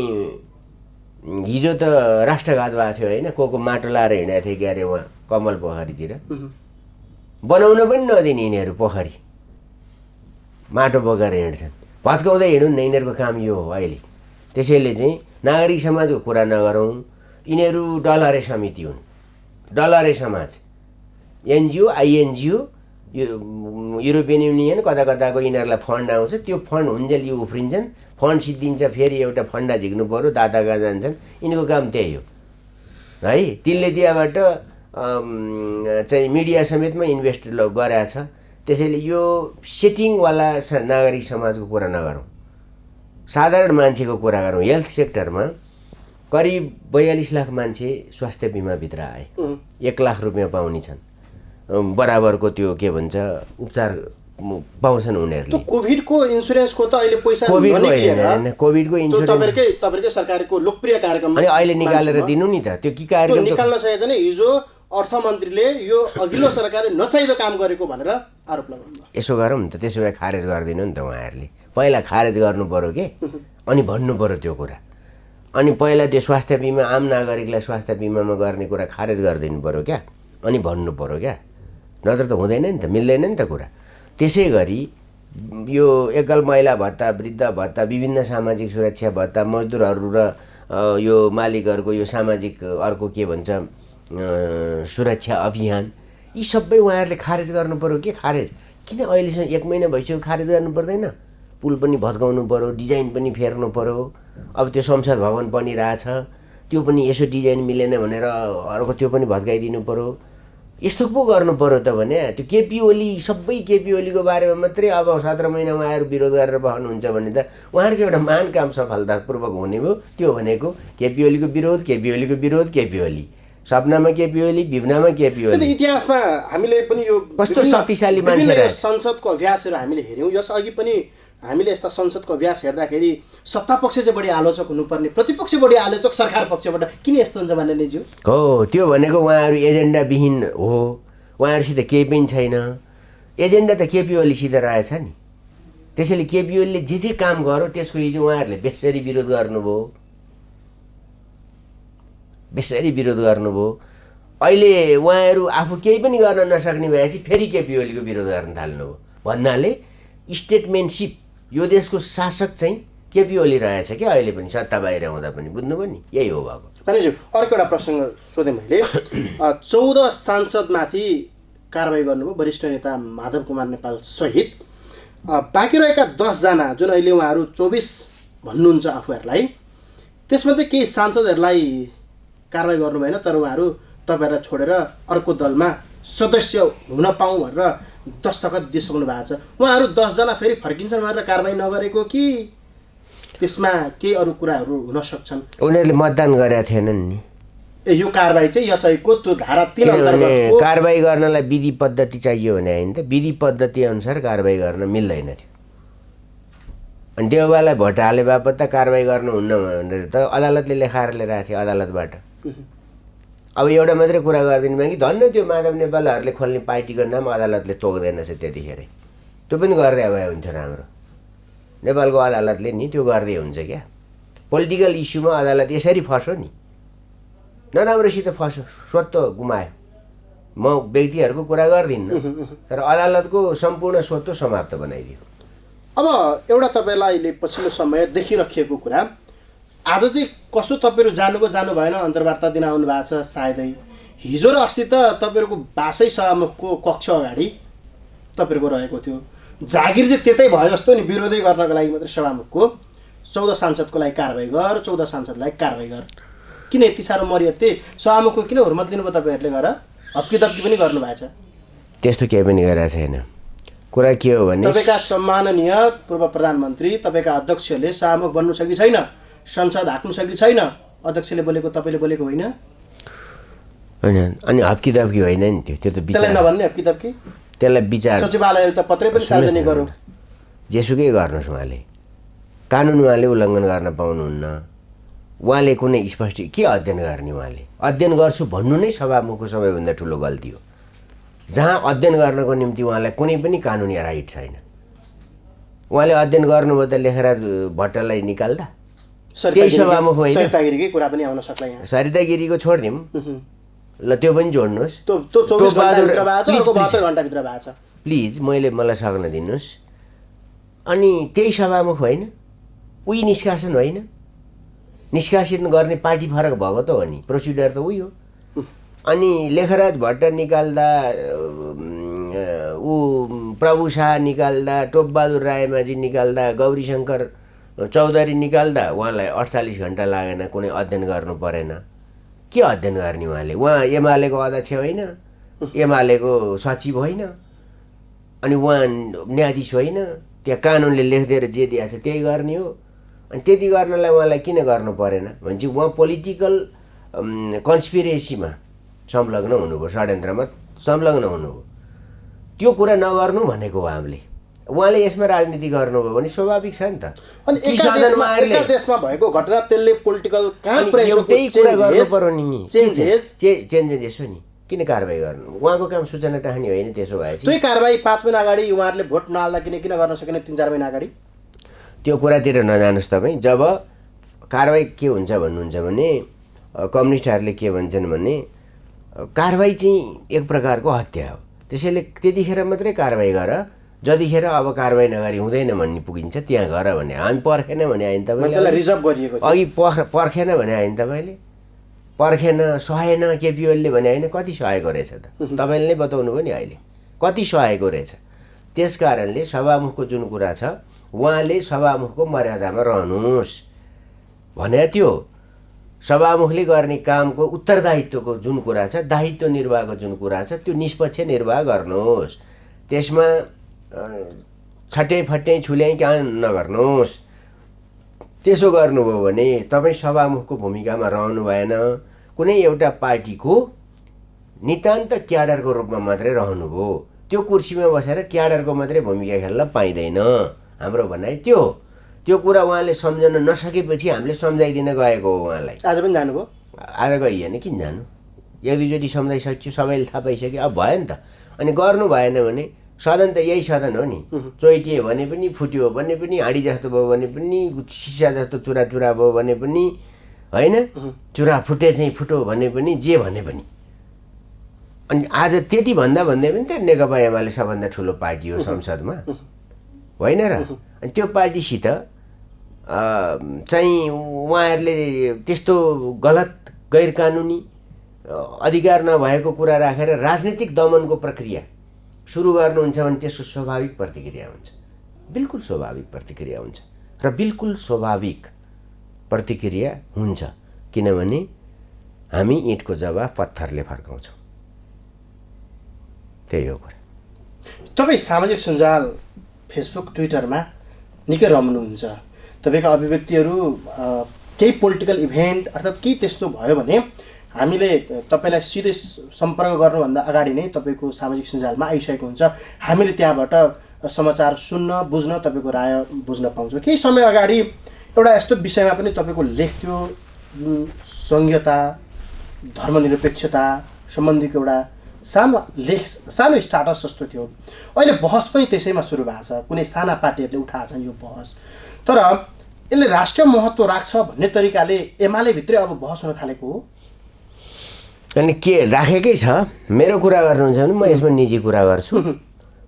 हिजो त राष्ट्रघात भएको थियो होइन, को माटो लाएर हिँडेको थियो क्यारे उहाँ कमल पोखरीतिर। बनाउन पनि नदिने यिनीहरू पोखरी, माटो बोकेर हिँड्छन्, भत्काउँदै हिँड्नु न। यिनीहरूको काम यो हो अहिले। त्यसैले चाहिँ नागरिक समाजको कुरा नगरौँ। यिनीहरू डलरे समिति हुन्, डलरे समाज, एनजिओ, आइएनजिओ, यो युरोपियन युनियन कता कताको यिनीहरूलाई फन्ड आउँछ। त्यो फन्ड हुन्जेल यो उफ्रिन्छन्, फन्ड सिद्धिन्छ, फेरि एउटा फन्डा झिक्नु पऱ्यो, दाता कहाँ जान्छन्। यिनीको काम त्यही हो है। तिनले दियाबाट चाहिँ मिडिया समेतमा इन्भेस्ट गरेछ। त्यसैले यो सेटिङवाला नागरिक समाजको कुरा नगरौँ, साधारण मान्छेको कुरा गरौँ। हेल्थ सेक्टरमा करिब 42 लाख मान्छे स्वास्थ्य बिमाभित्र आए, 1 लाख रुपियाँ पाउने छन्, बराबरको त्यो के भन्छ उपचार पाउँछन् उनीहरूले। कोभिडको इन्सुरेन्सको त अहिले पैसा कोभिडको इन्सुरेन्स तपाईँकै सरकारको लोकप्रिय कार्यक्रम अनि अहिले निकालेर दिनु नि त। त्यो के कार्यक्रम निकाल्न सकेको छैन। हिजो अर्थमन्त्रीले यो अघिल्लो सरकारले नचाहिँदो काम गरेको भनेर आरोप लगाउनु। यसो गरौँ नि त, त्यसो भए खारेज गरिदिनु नि त उहाँहरूले। पहिला खारेज गर्नु पऱ्यो के, अनि भन्नु पऱ्यो त्यो कुरा। अनि पहिला त्यो स्वास्थ्य बिमा, आम नागरिकलाई स्वास्थ्य बिमामा गर्ने कुरा खारेज गरिदिनु पऱ्यो क्या, अनि भन्नु पऱ्यो क्या। नत्र त हुँदैन नि त, मिल्दैन नि त कुरा। त्यसै गरी यो एकल महिला भत्ता, वृद्ध भत्ता, विभिन्न सामाजिक सुरक्षा भत्ता, मजदुरहरू र यो मालिकहरूको यो सामाजिक अर्को के भन्छ सुरक्षा अभियान, यी सबै उहाँहरूले खारेज गर्नु पऱ्यो के। खारेज किन अहिलेसम्म 1 महिना भइसक्यो खारेज गर्नु पर्दैन? पुल पनि भत्काउनु पऱ्यो, डिजाइन पनि फेर्नु पऱ्यो। अब त्यो संसद भवन बनिरहेछ, त्यो पनि यसो डिजाइन मिलेन भनेर अर्को त्यो पनि भत्काइदिनु पऱ्यो। यस्तो पो गर्नु पऱ्यो त भने। त्यो केपी ओली, सबै केपी ओलीको बारेमा मात्रै अब 17 महिना उहाँहरू विरोध गरेर बस्नुहुन्छ भने त उहाँहरूको एउटा महान काम सफलतापूर्वक हुने भयो। त्यो भनेको केपी ओलीको विरोध, केपी ओलीको विरोध, केपी ओली, सपनामा केपी ओली, विपनामा केपी ओली। इतिहासमा हामीले पनि यो कस्तो शक्तिशाली मान्छे रहे। संसदको अभ्यासहरू हामीले हेऱ्यौँ। यसअघि पनि हामीले यस्ता संसदको अभ्यास हेर्दाखेरि सत्ता पक्ष चाहिँ बढी आलोचक हुनुपर्ने, प्रतिपक्ष बढी आलोचक सरकार पक्षबाट। किन यस्तो हुन्छ भन्ने निज्यू हो। त्यो भनेको उहाँहरू एजेन्डाविहीन हो, उहाँहरूसित केही पनि छैन। एजेन्डा त केपी ओलीसित रहेछ नि। त्यसैले केपी ओलीले जे काम गर्यो त्यसको हिजो उहाँहरूले बेसरी विरोध गर्नुभयो, बेसरी विरोध गर्नुभयो। अहिले उहाँहरू आफू केही पनि गर्न नसक्ने भएपछि फेरि केपी ओलीको विरोध गर्न थाल्नुभयो। भन्नाले स्टेटमेन्टसिप, यो देशको शासक चाहिँ केपी ओली रहेछ क्या अहिले पनि, सत्ता बाहिर हुँदा पनि। बुझ्नुभयो नि, यही हो भएको। मानिज्यू अर्को एउटा प्रसङ्ग सोधेँ मैले। 14 सांसदमाथि कारवाही गर्नुभयो वरिष्ठ नेता माधव कुमार नेपाल सहित। बाँकी रहेका 10 जना जुन अहिले उहाँहरू 24 भन्नुहुन्छ आफूहरूलाई, त्यसमध्ये केही सांसदहरूलाई कारबाही गर्नु भएन, तर उहाँहरू तपाईँहरूलाई छोडेर अर्को दलमा सदस्य हुन पाऊँ भनेर दस्तखत दिइसक्नु भएको छ। उहाँहरू 10 जना फेरि फर्किन्छन् भनेर कारबाही नगरेको कि त्यसमा केही अरू कुराहरू हुन सक्छन्? उनीहरूले मतदान गरेका थिएनन् नि। यो कारबाही चाहिँ यसैको त्यो धारा 3 किनभने अन्तर्गतको कारबाही गर्नलाई विधि पद्धति चाहियो भने होइन त, विधि पद्धति अनुसार कारबाही गर्न मिल्दैन थियो। अनि देउबालाई भोट हाले बापत त कारबाही गर्नुहुन्न भनेर त अदालतले लेखाएर ल्याइरहेको थियो अदालतबाट। अब एउटा मात्रै कुरा गरिदिनु भयो कि धन्न त्यो माधव नेपालहरूले खोल्ने पार्टीको नाम अदालतले तोक्दैनछ त्यतिखेरै, त्यो पनि गर्दै भए हुन्थ्यो राम्रो। नेपालको अदालतले नि त्यो गर्दै हुन्छ क्या। पोलिटिकल इस्युमा अदालत यसरी फस्यो नि, नराम्रोसित फस्यो, स्वत्व गुमायो। म व्यक्तिहरूको कुरा गर्दिनँ, तर अदालतको सम्पूर्ण स्वत्व समाप्त बनाइदियो। अब एउटा तपाईँलाई अहिले पछिल्लो समय देखिराखिएको कुरा, आज चाहिँ कसो तपाईँहरू जानुभयो जानु भएन अन्तर्वार्ता दिन आउनु भएको छ सायदै। हिजो र अस्ति त तपाईँहरूको बासै सभामुखको कक्ष अगाडि तपाईँहरूको रहेको थियो। जागिर चाहिँ त्यतै भयो जस्तो नि, विरोधै गर्नको लागि मात्रै सभामुखको 14 सांसदको लागि कारबाही गर, 14 सांसदलाई कारबाही गर। किन यति साह्रो मर्यादा सभामुखको किन हुर्मत लिनुभयो तपाईँहरूले गरेर? हप्की तप्की पनि गर्नुभएको छ। त्यस्तो केही पनि गरेको छैन। कुरा के हो भने तपाईँका सम्माननीय पूर्व प्रधानमन्त्री, तपाईँका अध्यक्षले सभामुख बन्नु छ कि छैन, संसद हाँक्नु छ कि छैन, अध्यक्षले बोलेको तपाईँले बोलेको होइन? होइन, अनि हप्की तप्की होइन नि, त्यो त त्यसलाई विचार, नभन्ने हप्की तप्की। त्यसलाई विचार सचिवालयले त पत्रै पनि सार्वजनिक गरौँ। जेसुकै गर्नुहोस्, उहाँले कानुन उहाँले उल्लङ्घन गर्न पाउनुहुन्न। उहाँले कुनै स्पष्ट के अध्ययन गर्ने? उहाँले अध्ययन गर्छु भन्नु नै सभामुखको सबैभन्दा ठुलो गल्ती हो, जहाँ अध्ययन गर्नको निम्ति उहाँलाई कुनै पनि कानुनी राइट छैन। उहाँले अध्ययन गर्नुभयो त लेखराज भट्टलाई निकाल्दा त्यही सभामुख होइन? सरितागिरीकै कुरा पनि आउन सक्ला यहाँ। सरितागिरीको छोडिदिउँ ल, त्यो पनि जोड्नुहोस्। त्यो 24 घण्टाभित्र भएको छ, अर्को 72 घण्टाभित्र भएको छ। प्लिज मलाई सक्न दिनुहोस्। अनि त्यही सभामुख होइन? उही निष्कासन होइन? निष्कासित गर्ने पार्टी फरक भएको त हो नि, प्रोसिडर त उही हो। अनि लेखराज भट्ट निकाल्दा, ऊ प्रभु शाह निकाल्दा, टोपबहादुर रायमाझी निकाल्दा, गौरीशङ्कर चौधरी निकाल्दा उहाँलाई 48 घन्टा लागेन, कुनै अध्ययन गर्नु परेन। के अध्ययन गर्ने उहाँले? उहाँ एमालेको अध्यक्ष होइन, एमालेको सचिव होइन, अनि उहाँ न्यायाधीश होइन। त्यहाँ कानुनले लेखिदिएर जे दिएको छ त्यही गर्ने हो। अनि त्यति गर्नलाई उहाँलाई किन गर्नु परेन भने चाहिँ उहाँ पोलिटिकल कन्सपिरेसीमा संलग्न हुनुभयो, षड्यन्त्रमा संलग्न हुनुभयो। त्यो कुरा नगर्नु भनेको हो हामीले। उहाँले यसमा राजनीति गर्नुभयो भने स्वाभाविक छ नि त। अनि एका देशमा भएको घटना त्यसले पोलिटिकल कहाँ एउटै कुरा गर्नु पर्यो नि, चेन्जेस यसो नि, किन कारबाही गर्नु? उहाँको काम सूचना टाख्ने होइन। त्यसो भए त्यही कारबाही 5 महिना अगाडि उहाँहरूले भोट नहाल्दा किन गर्न सकेन 3-4 महिना अगाडि? त्यो कुरातिर नजानुहोस् तपाईँ। जब कारबाही के हुन्छ भन्नुहुन्छ भने कम्युनिस्टहरूले के भन्छन् भने कारबाही चाहिँ एक प्रकारको हत्या हो, त्यसैले त्यतिखेर मात्रै कारबाही गर, जतिखेर अब कारबाही नगरी हुँदैन भन्ने पुगिन्छ त्यहाँ गर भने। हामी पर्खेन भने आइन तपाईँले रिजर्भ गरिएको अघि पर्खेन भने आइन तपाईँले पर्खेन, सहाएन केपी ओलीले भने होइन, कति सहायको रहेछ त तपाईँले नै बताउनु भयो नि अहिले कति सहायको रहेछ। त्यस कारणले सभामुखको जुन कुरा छ उहाँले सभामुखको मर्यादामा रहनुहोस् भने त्यो सभामुखले गर्ने कामको उत्तरदायित्वको जुन कुरा छ, दायित्व निर्वाहको जुन कुरा छ त्यो निष्पक्ष निर्वाह गर्नुहोस्। त्यसमा छट्टै फट्टै छुल्याइ काम नगर्नुहोस्। त्यसो गर्नुभयो भने तपाईँ सभामुखको भूमिकामा रहनु भएन, कुनै एउटा पार्टीको नितान्त क्याडरको रूपमा मात्रै रहनुभयो। त्यो कुर्सीमा बसेर क्याडरको मात्रै भूमिका खेल्न पाइँदैन, हाम्रो भनाइ त्यो हो। त्यो कुरा उहाँले सम्झन नसकेपछि हामीले सम्झाइदिन गएको हो उहाँलाई। आज पनि जानुभयो? आज गइएन, किन जानु? एक दुईचोटि सम्झाइसक्यो, सबैले थाहा पाइसक्यो, अब भयो नि त। अनि गर्नु भएन भने सदन त यही सदन हो नि, चोइटियो भने पनि, फुट्यो भने पनि, हाँडी जस्तो भयो भने पनि, सिसा जस्तो चुरा चुरा भयो भने पनि, होइन चुरा फुटे चाहिँ फुटो भने पनि, जे भने पनि। अनि आज त्यति भन्दा भन्दै पनि त नेकपा एमाले सबभन्दा ठुलो पार्टी हो संसदमा, होइन र? अनि त्यो पार्टीसित चाहिँ उहाँहरूले त्यस्तो गलत गैर कानुनी अधिकार नभएको कुरा राखेर राजनीतिक दमनको प्रक्रिया सुरु गर्नुहुन्छ भने त्यसको स्वाभाविक प्रतिक्रिया हुन्छ। बिल्कुल स्वाभाविक प्रतिक्रिया हुन्छ र बिल्कुल स्वाभाविक प्रतिक्रिया हुन्छ, किनभने हामी इँटको जवाफ पत्थरले फर्काउँछौँ। त्यही हो कुरा। तपाईँ सामाजिक सञ्जाल फेसबुक ट्विटरमा निकै रम्नुहुन्छ। तपाईँका अभिव्यक्तिहरू केही पोलिटिकल इभेन्ट अर्थात् केही त्यस्तो भयो भने हामीले तपाईँलाई सिधै सम्पर्क गर्नुभन्दा अगाडि नै तपाईँको सामाजिक सञ्जालमा आइसकेको हुन्छ। हामीले त्यहाँबाट समाचार सुन्न बुझ्न तपाईँको राय बुझ्न पाउँछौँ। केही समय अगाडि एउटा यस्तो विषयमा पनि तपाईँको लेख थियो जुन सङ्घीयता धर्मनिरपेक्षता सम्बन्धीको एउटा सानो लेख, सानो स्टाटस जस्तो थियो। अहिले बहस पनि त्यसैमा सुरु भएको छ, कुनै साना पार्टीहरूले उठाएछन् यो बहस। तर यसले राष्ट्रिय महत्त्व राख्छ भन्ने तरिकाले एमाले भित्रै अब बहस हुन थालेको हो। अनि के राखेकै छ? मेरो कुरा गर्नुहुन्छ भने म यसमा निजी कुरा गर्छु।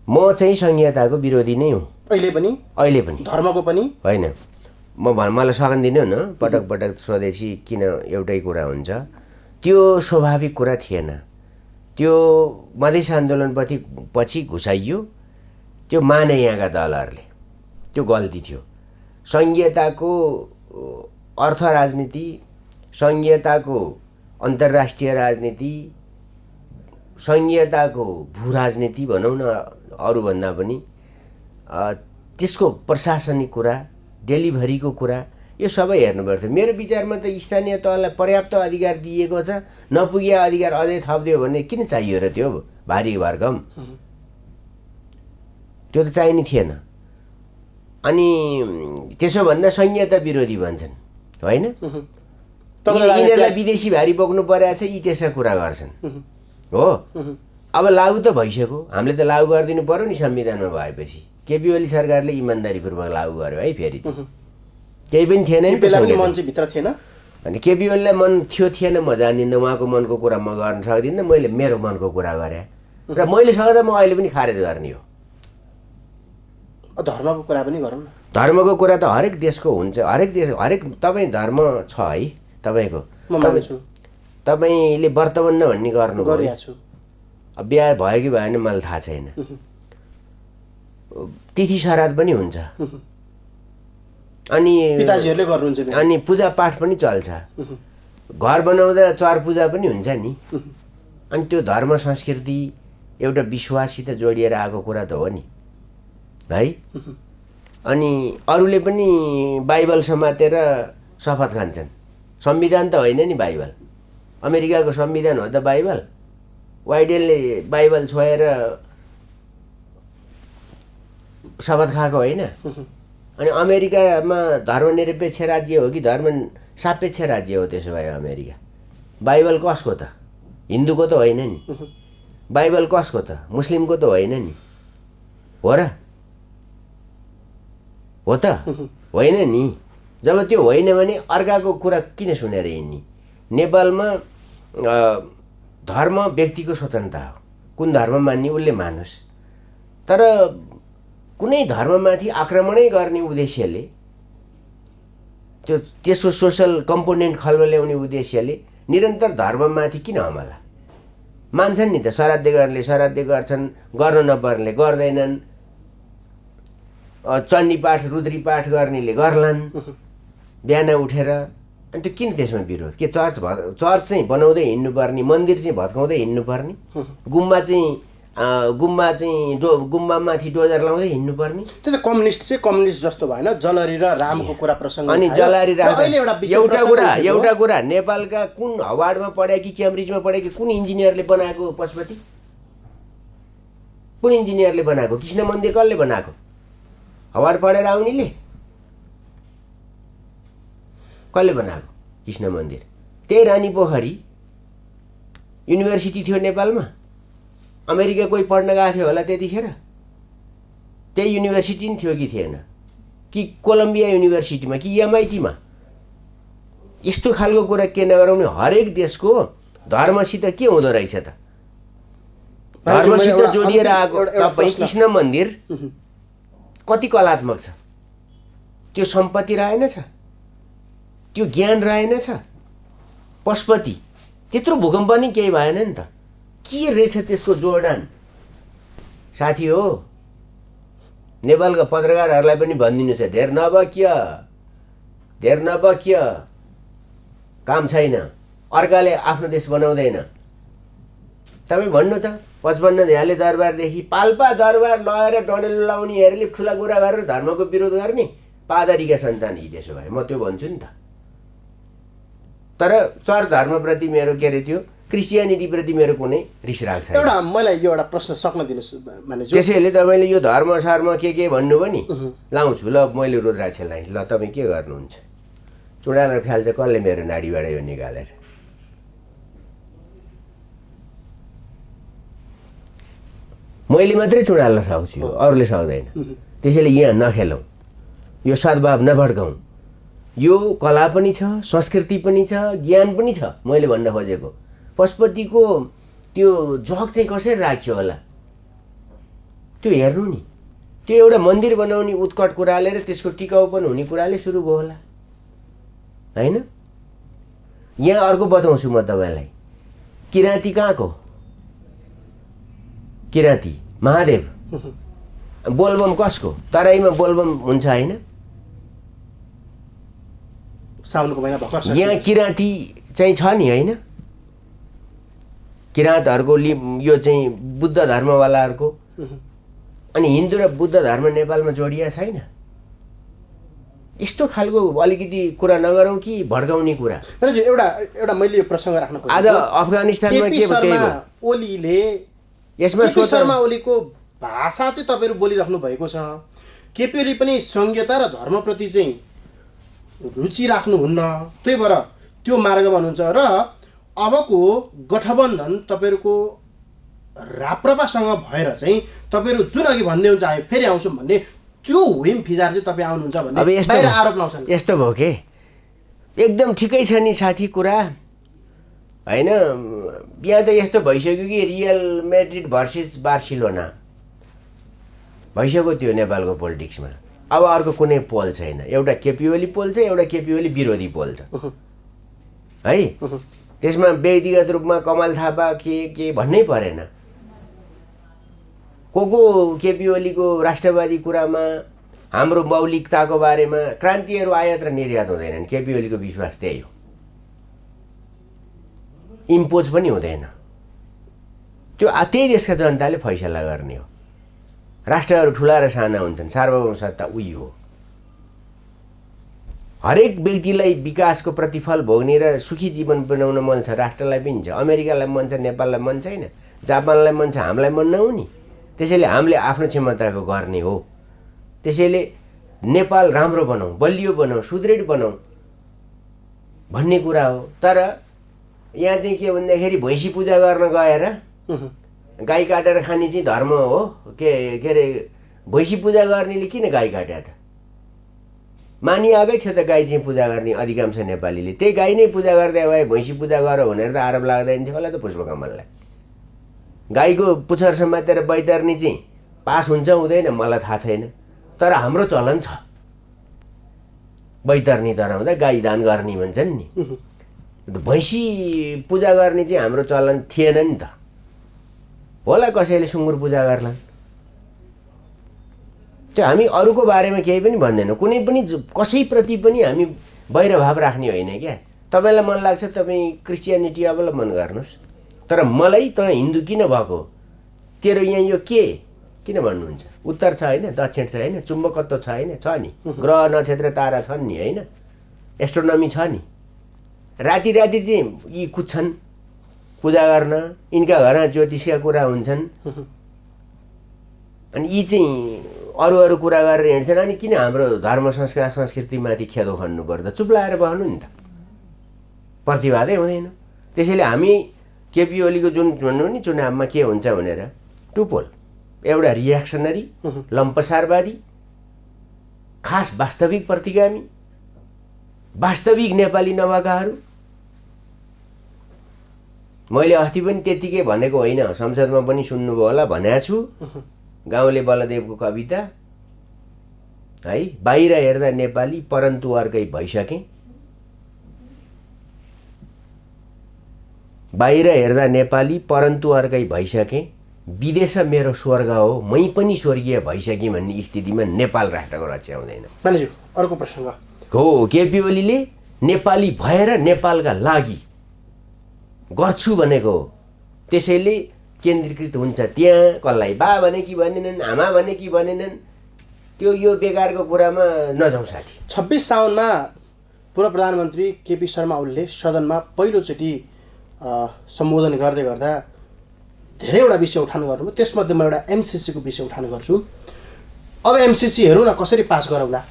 म चाहिँ संघीयताको विरोधी नै हुँ। अहिले पनि धर्मको पनि होइन। मलाई सघन दिनु न, पटक पटक स्वदेशी किन एउटै कुरा हुन्छ। त्यो स्वाभाविक कुरा थिएन। त्यो मधेस आन्दोलनपछि घुसाइयो, त्यो माने यहाँका दलहरूले, त्यो गल्ती थियो। संघीयताको अर्थ राजनीति, संघीयताको अन्तर्राष्ट्रिय राजनीति, संघीयताको भू राजनीति भनौँ न अरूभन्दा पनि, त्यसको प्रशासनिक कुरा, डेलिभरीको कुरा, यो सबै हेर्नुपर्थ्यो। मेरो विचारमा त स्थानीय तहलाई पर्याप्त अधिकार दिएको छ, नपुगेका अधिकार अझै थपिदियो भने किन चाहियो र त्यो भारी भरकम? त्यो त चाहिने थिएन। अनि त्यसो भन्दा संघीयता विरोधी भन्छन्, होइन? यिनीहरूलाई विदेशी भारी बोक्नु परेको छ, यी त्यसका कुरा गर्छन् हो। अब लागु त भइसक्यो, हामीले त लागु गरिदिनु पर्यो नि संविधानमा भएपछि। केपी ओली सरकारले इमान्दारीपूर्वक लागु गर्यो है। फेरि केही पनि थिएन नि भित्र थिएन। अनि केपी ओलीलाई मन थियो थिएन म जान्दिनँ, उहाँको मनको कुरा म गर्न सक्दिनँ। मैले मेरो मनको कुरा गरेँ र मैले सक्दा म अहिले पनि खारेज गर्ने हो। धर्मको कुरा पनि गरौँ न। धर्मको कुरा त हरेक देशको हुन्छ, हरेक देश हरेक। तपाईँ धर्म छ है तपाईँको, म मान्छु। तपाईँले वर्तमान भन्ने गर्नु गरिरहेको छु। बिहा भयो कि भएन मलाई थाहा छैन। तिथि श्राद्ध पनि हुन्छ, अनि पिताजीहरूले गर्नुहुन्छ, अनि पूजापाठ पनि चल्छ। घर बनाउँदा चर पूजा पनि हुन्छ नि। अनि त्यो धर्म संस्कृति एउटा विश्वाससित जोडिएर आएको कुरा त हो नि है। अनि अरूले पनि बाइबल समातेर शपथ खान्छन्। संविधान त होइन नि बाइबल। अमेरिकाको संविधान हो त बाइबल। वाइडेनले बाइबल छोएर शपथ खाएको होइन। अनि अमेरिकामा धर्मनिरपेक्ष राज्य हो कि धर्म सापेक्ष राज्य हो? त्यसो भए अमेरिका बाइबल कसको त? हिन्दूको त होइन नि। बाइबल कसको त? मुस्लिमको त होइन नि, हो र? हो त होइन नि। जब त्यो होइन भने अर्काको कुरा किन सुनेर हिँड्ने? नेपालमा धर्म व्यक्तिको स्वतन्त्रता हो। कुन धर्म मान्ने उसले मानोस्। तर कुनै धर्ममाथि आक्रमणै गर्ने उद्देश्यले, त्यसको सोसल कम्पोनेन्ट खल्बल्याउने उद्देश्यले निरन्तर धर्ममाथि किन हमला? मान्छन् नि त। श्राद्ध गर्नेले श्राद्ध गर्छन्, गर्न नपर्नेले गर्दैनन्। चण्डी पाठ रुद्री पाठ गर्नेले गर्लान् बिहान उठेर। अनि त्यो किन त्यसमा विरोध? के चर्च चाहिँ बनाउँदै हिँड्नुपर्ने, मन्दिर चाहिँ भत्काउँदै हिँड्नुपर्ने, गुम्बामाथि डोजर लाउँदै हिँड्नुपर्ने? त्यो त कम्युनिस्ट जस्तो भएन? जलरी र रामको कुरा प्रसङ्ग। अनि जलरी एउटा कुरा नेपालका कुन हार्वर्डमा पढे कि क्याम्ब्रिजमा पढे कि कुन इन्जिनियरले बनाएको पशुपति? कुन इन्जिनियरले बनाएको? कृष्ण मन्दिर कसले बनाएको? हार्वर्ड पढेर आउनेले? कसले बनाएको कृष्ण मन्दिर? त्यही रानी पोखरी युनिभर्सिटी थियो नेपालमा। अमेरिका कोही पढ्न गएको थियो होला त्यतिखेर? त्यही युनिभर्सिटी नि थियो कि थिएन? कि कोलम्बिया युनिभर्सिटीमा कि एमआइटीमा? यस्तो खालको कुरा के नगराउने? हरेक देशको धर्मसित के हुँदो रहेछ त? धर्मसित जोडिएर आएको तपाईँ कृष्ण मन्दिर कति कलात्मक छ? त्यो सम्पत्ति रहेनछ, त्यो ज्ञान रहेनछ। पशुपति त्यत्रो भूकम्प नि केही भएन नि त। के रहेछ त्यसको जोडान? साथी हो नेपालका पत्रकारहरूलाई पनि भनिदिनु छ, धेर नबकिय, काम छैन, अर्काले आफ्नो देश बनाउँदैन। तपाईँ भन्नु त, 55 ध्याले दरबारदेखि पाल्पा दरबार लगेर डडेलो लाउनेहरूले ठुला कुरा गरेर धर्मको विरोध गर्ने पादरीका सन्तान यी त्यसो भए, म त्यो भन्छु नि त। तर चर धर्मप्रति मेरो के अरे त्यो क्रिस्चियनिटीप्रति मेरो कुनै रिस राग छैन। एउटा मलाई यो एउटा प्रश्न सक्न दिनुहोस् माने त्यसैले तपाईँले यो धर्म शर्म के भन्नु पनि लाउँछु। ल मैले रुद्राक्ष लाएँ, ल तपाईँ के गर्नुहुन्छ? चुडालेर फ्याल्छ कसले मेरो नाडीबाट यो निकालेर? मैले मात्रै चुडाल्न सक्छु, यो अरूले सक्दैन। त्यसैले यहाँ नखेलौँ, यो सद्भाव नभड्काउँ। यो कला पनि छ, संस्कृति पनि छ, ज्ञान पनि छ। मैले भन्न खोजेको पशुपतिको त्यो जग चाहिँ कसरी राख्यो होला त्यो हेर्नु नि। त्यो एउटा मन्दिर बनाउने उत्कट कुराले र त्यसको टिकाउपन हुने कुराले सुरु भयो होला, होइन? यहाँ अर्को बताउँछु म तपाईँलाई। किराँती कहाँको? किराँती महादेव। बोलबम कसको? तराईमा बोलबम हुन्छ, होइन? साउनको महिना भर्खर यहाँ किराँती चाहिँ छ नि, होइन? किराँतहरूको यो चाहिँ बुद्ध धर्मवालाहरूको। अनि हिन्दू र बुद्ध धर्म नेपालमा जोडिया छैन। यस्तो खालको अलिकति कुरा नगरौँ कि भड्काउने कुरा। एउटा मैले यो प्रसङ्ग राख्न खोजेको, आज अफगानिस्तानमा के भयो? ओलीले यसमा केपी शर्मा ओलीको भाषा चाहिँ तपाईँहरू बोलिराख्नु भएको छ। केपी ओली पनि संहिता र धर्मप्रति चाहिँ रुचि राख्नुहुन्न, त्यही भएर त्यो मार्गमा हुनुहुन्छ। र अबको गठबन्धन तपाईँहरूको राप्रपासँग भएर चाहिँ तपाईँहरू जुन अघि भन्दै हुन्छ हामी फेरि आउँछौँ भन्ने त्यो हुइम फिजार चाहिँ तपाईँ आउनुहुन्छ भन्ने बाहिर आरोप लाउँछन्। यस्तो भयो के? एकदम ठिकै छ नि साथी कुरा, होइन? यहाँ त यस्तो भइसक्यो कि रियल म्याड्रिड भर्सेस बार्सिलोना भइसक्यो त्यो नेपालको पोलिटिक्समा। अब अर्को कुनै पोल छैन। एउटा केपी ओली पोल छ, एउटा केपी ओली विरोधी पोल छ, है? त्यसमा व्यक्तिगत रूपमा कमल थापा के भन्नै परेन। को केपी ओलीको राष्ट्रवादी कुरामा, हाम्रो मौलिकताको बारेमा, क्रान्तिहरू आयात र निर्यात हुँदैनन्। केपी ओलीको विश्वास त्यही हो, इम्पोज पनि हुँदैन। त्यो त्यही देशका जनताले फैसला गर्ने हो। राष्ट्रहरू ठुला र साना हुन्छन्, सार्वभौम सत्ता उही हो। हरेक व्यक्तिलाई विकासको प्रतिफल भोग्ने र सुखी जीवन बनाउन मन छ, राष्ट्रलाई पनि छ। अमेरिकालाई मन छ, नेपाललाई मन छैन, जापानलाई मन छ, हामीलाई मन नहुने। त्यसैले हामीले आफ्नो क्षमताको गर्ने हो। त्यसैले नेपाल राम्रो बनाऊ, बलियो बनाऊ, सुदृढ बनाऊ भन्ने कुरा हो। तर यहाँ चाहिँ के भन्दाखेरि भैँसी पूजा गर्न गएर गाई काटेर खाने चाहिँ धर्म हो के अरे भैँसी पूजा गर्नेले किन गाई काट्या त? मानिआएकै थियो त गाई चाहिँ पूजा गर्ने अधिकांश नेपालीले। त्यही गाई नै पूजा गर्दै भए भैँसी पूजा गर भनेर त आरोप लाग्दैन थियो होला त पुष्पकमललाई। गाईको पुच्छर समातेर बैतर्नी चाहिँ पास हुन्छ हुँदैन मलाई थाहा छैन, तर हाम्रो चलन छ। बैतर्नी तराउँदा गाई दान गर्ने भन्छन् नि। भैँसी पूजा गर्ने चाहिँ हाम्रो चलन थिएन नि त। होला कसैले सुँगुर पूजा गर्ला, त्यो हामी अरूको बारेमा केही पनि भन्दैनौँ। कुनै पनि कसैप्रति पनि हामी वैरभाव राख्ने होइन क्या। तपाईँलाई मन लाग्छ तपाईँ क्रिस्चियनिटी अवलम्बन गर्नुहोस्, तर मलाई त हिन्दू किन भएको, तेरो यहाँ यो के किन भन्नुहुन्छ? उत्तर छ होइन, दक्षिण छ होइन, चुम्बकत्व छ होइन, छ नि, ग्रह नक्षत्र तारा छन् नि, होइन, एस्ट्रोनमी छ नि। राति राति चाहिँ यी कुद्छन् पूजा गर्न, यिनका घरमा ज्योतिषका कुरा हुन्छन्, अनि यी चाहिँ अरू कुरा गरेर हिँड्छन्। अनि किन हाम्रो धर्म संस्कार संस्कृतिमाथि खेदो खन्नु पर्दा चुप लाएर बस्नु नि त, प्रतिवादै हुँदैन। त्यसैले हामी केपी ओलीको जुन भन्नु नि चुनावमा के हुन्छ भनेर टुपोल, एउटा रियाक्सनरी लम्पसारवादी, खास वास्तविक प्रतिगामी, वास्तविक नेपाली नभएकाहरू। मैले अस्ति पनि त्यत्तिकै भनेको होइन, संसदमा पनि सुन्नुभयो होला, भनेको छु। गाउँले बलदेवको कविता है, बाहिर हेर्दा नेपाली परन्तु अर्कै भइसकेँ, बाहिर हेर्दा नेपाली परन्तु अर्कै भइसकेँ, विदेश मेरो स्वर्ग हो, मै पनि स्वर्गीय भइसकेँ भन्ने स्थितिमा नेपाल राष्ट्रको रक्षा हुँदैन। मानिज्यू अर्को प्रसङ्ग हो, केपी ओलीले नेपाली भएर नेपालका लागि गर्छु भनेको हो, त्यसैले केन्द्रीकृत हुन्छ त्यहाँ। कसलाई बा भने कि भनेनन्, आमा भने कि भनेनन्, त्यो यो बेकारको कुरामा नजाउँ साथी। 26 साउनमा पूर्व प्रधानमन्त्री केपी शर्मा ओलीले सदनमा पहिलोचोटि सम्बोधन गर्दै गर्दा धेरैवटा विषय उठान गर्नुभयो। त्यसमध्येमा एउटा एमसिसीको विषय उठान गर्छु। अब एमसिसी हेरौँ न कसरी पास गरौँला।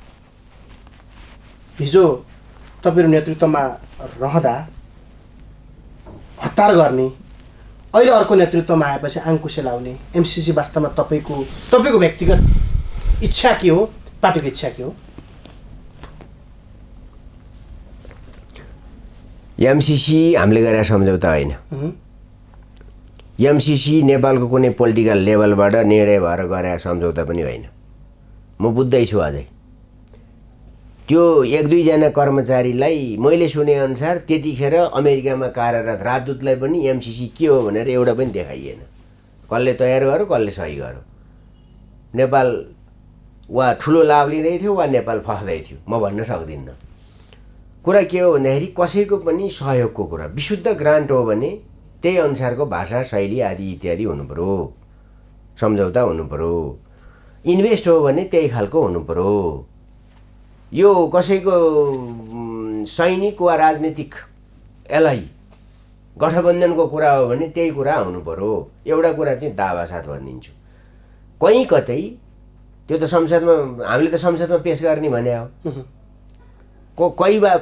हिजो तपाईँहरू नेतृत्वमा रहँदा हतार गर्ने, अहिले अर्को नेतृत्वमा आएपछि आङकुसे लाउने, एमसिसी वास्तवमा तपाईँको व्यक्तिगत इच्छा के हो, पार्टीको इच्छा के हो? एमसिसी हामीले गरेर सम्झौता होइन। एमसिसी नेपालको कुनै पोलिटिकल लेभलबाट निर्णय भएर गरेर सम्झौता पनि होइन। म बुझ्दैछु अझै। त्यो 1-2 जना कर्मचारीलाई मैले सुनेअनुसार त्यतिखेर अमेरिकामा कार्यरत राजदूतलाई पनि एमसिसी के हो भनेर एउटा पनि देखाइएन। कसले तयार गर्यो, कसले सही गर्यो। नेपाल वा ठुलो लाभ लिँदै थियो वा नेपाल फस्दै थियो, म भन्न सक्दिनँ। कुरा के हो भन्दाखेरि कसैको पनि सहयोगको कुरा, विशुद्ध ग्रान्ट हो भने त्यही अनुसारको भाषा शैली आदि इत्यादि हुनुपऱ्यो, सम्झौता हुनुपऱ्यो। इन्भेस्ट हो भने त्यही खालको हुनुपऱ्यो। यो कसैको सैनिक वा राजनीतिक एलाई गठबन्धनको कुरा हो भने त्यही कुरा हुनुपऱ्यो। एउटा कुरा चाहिँ दावासाथ भनिदिन्छु, कहीँ कतै त्यो त संसदमा हामीले त संसदमा पेस गर्ने भने हो।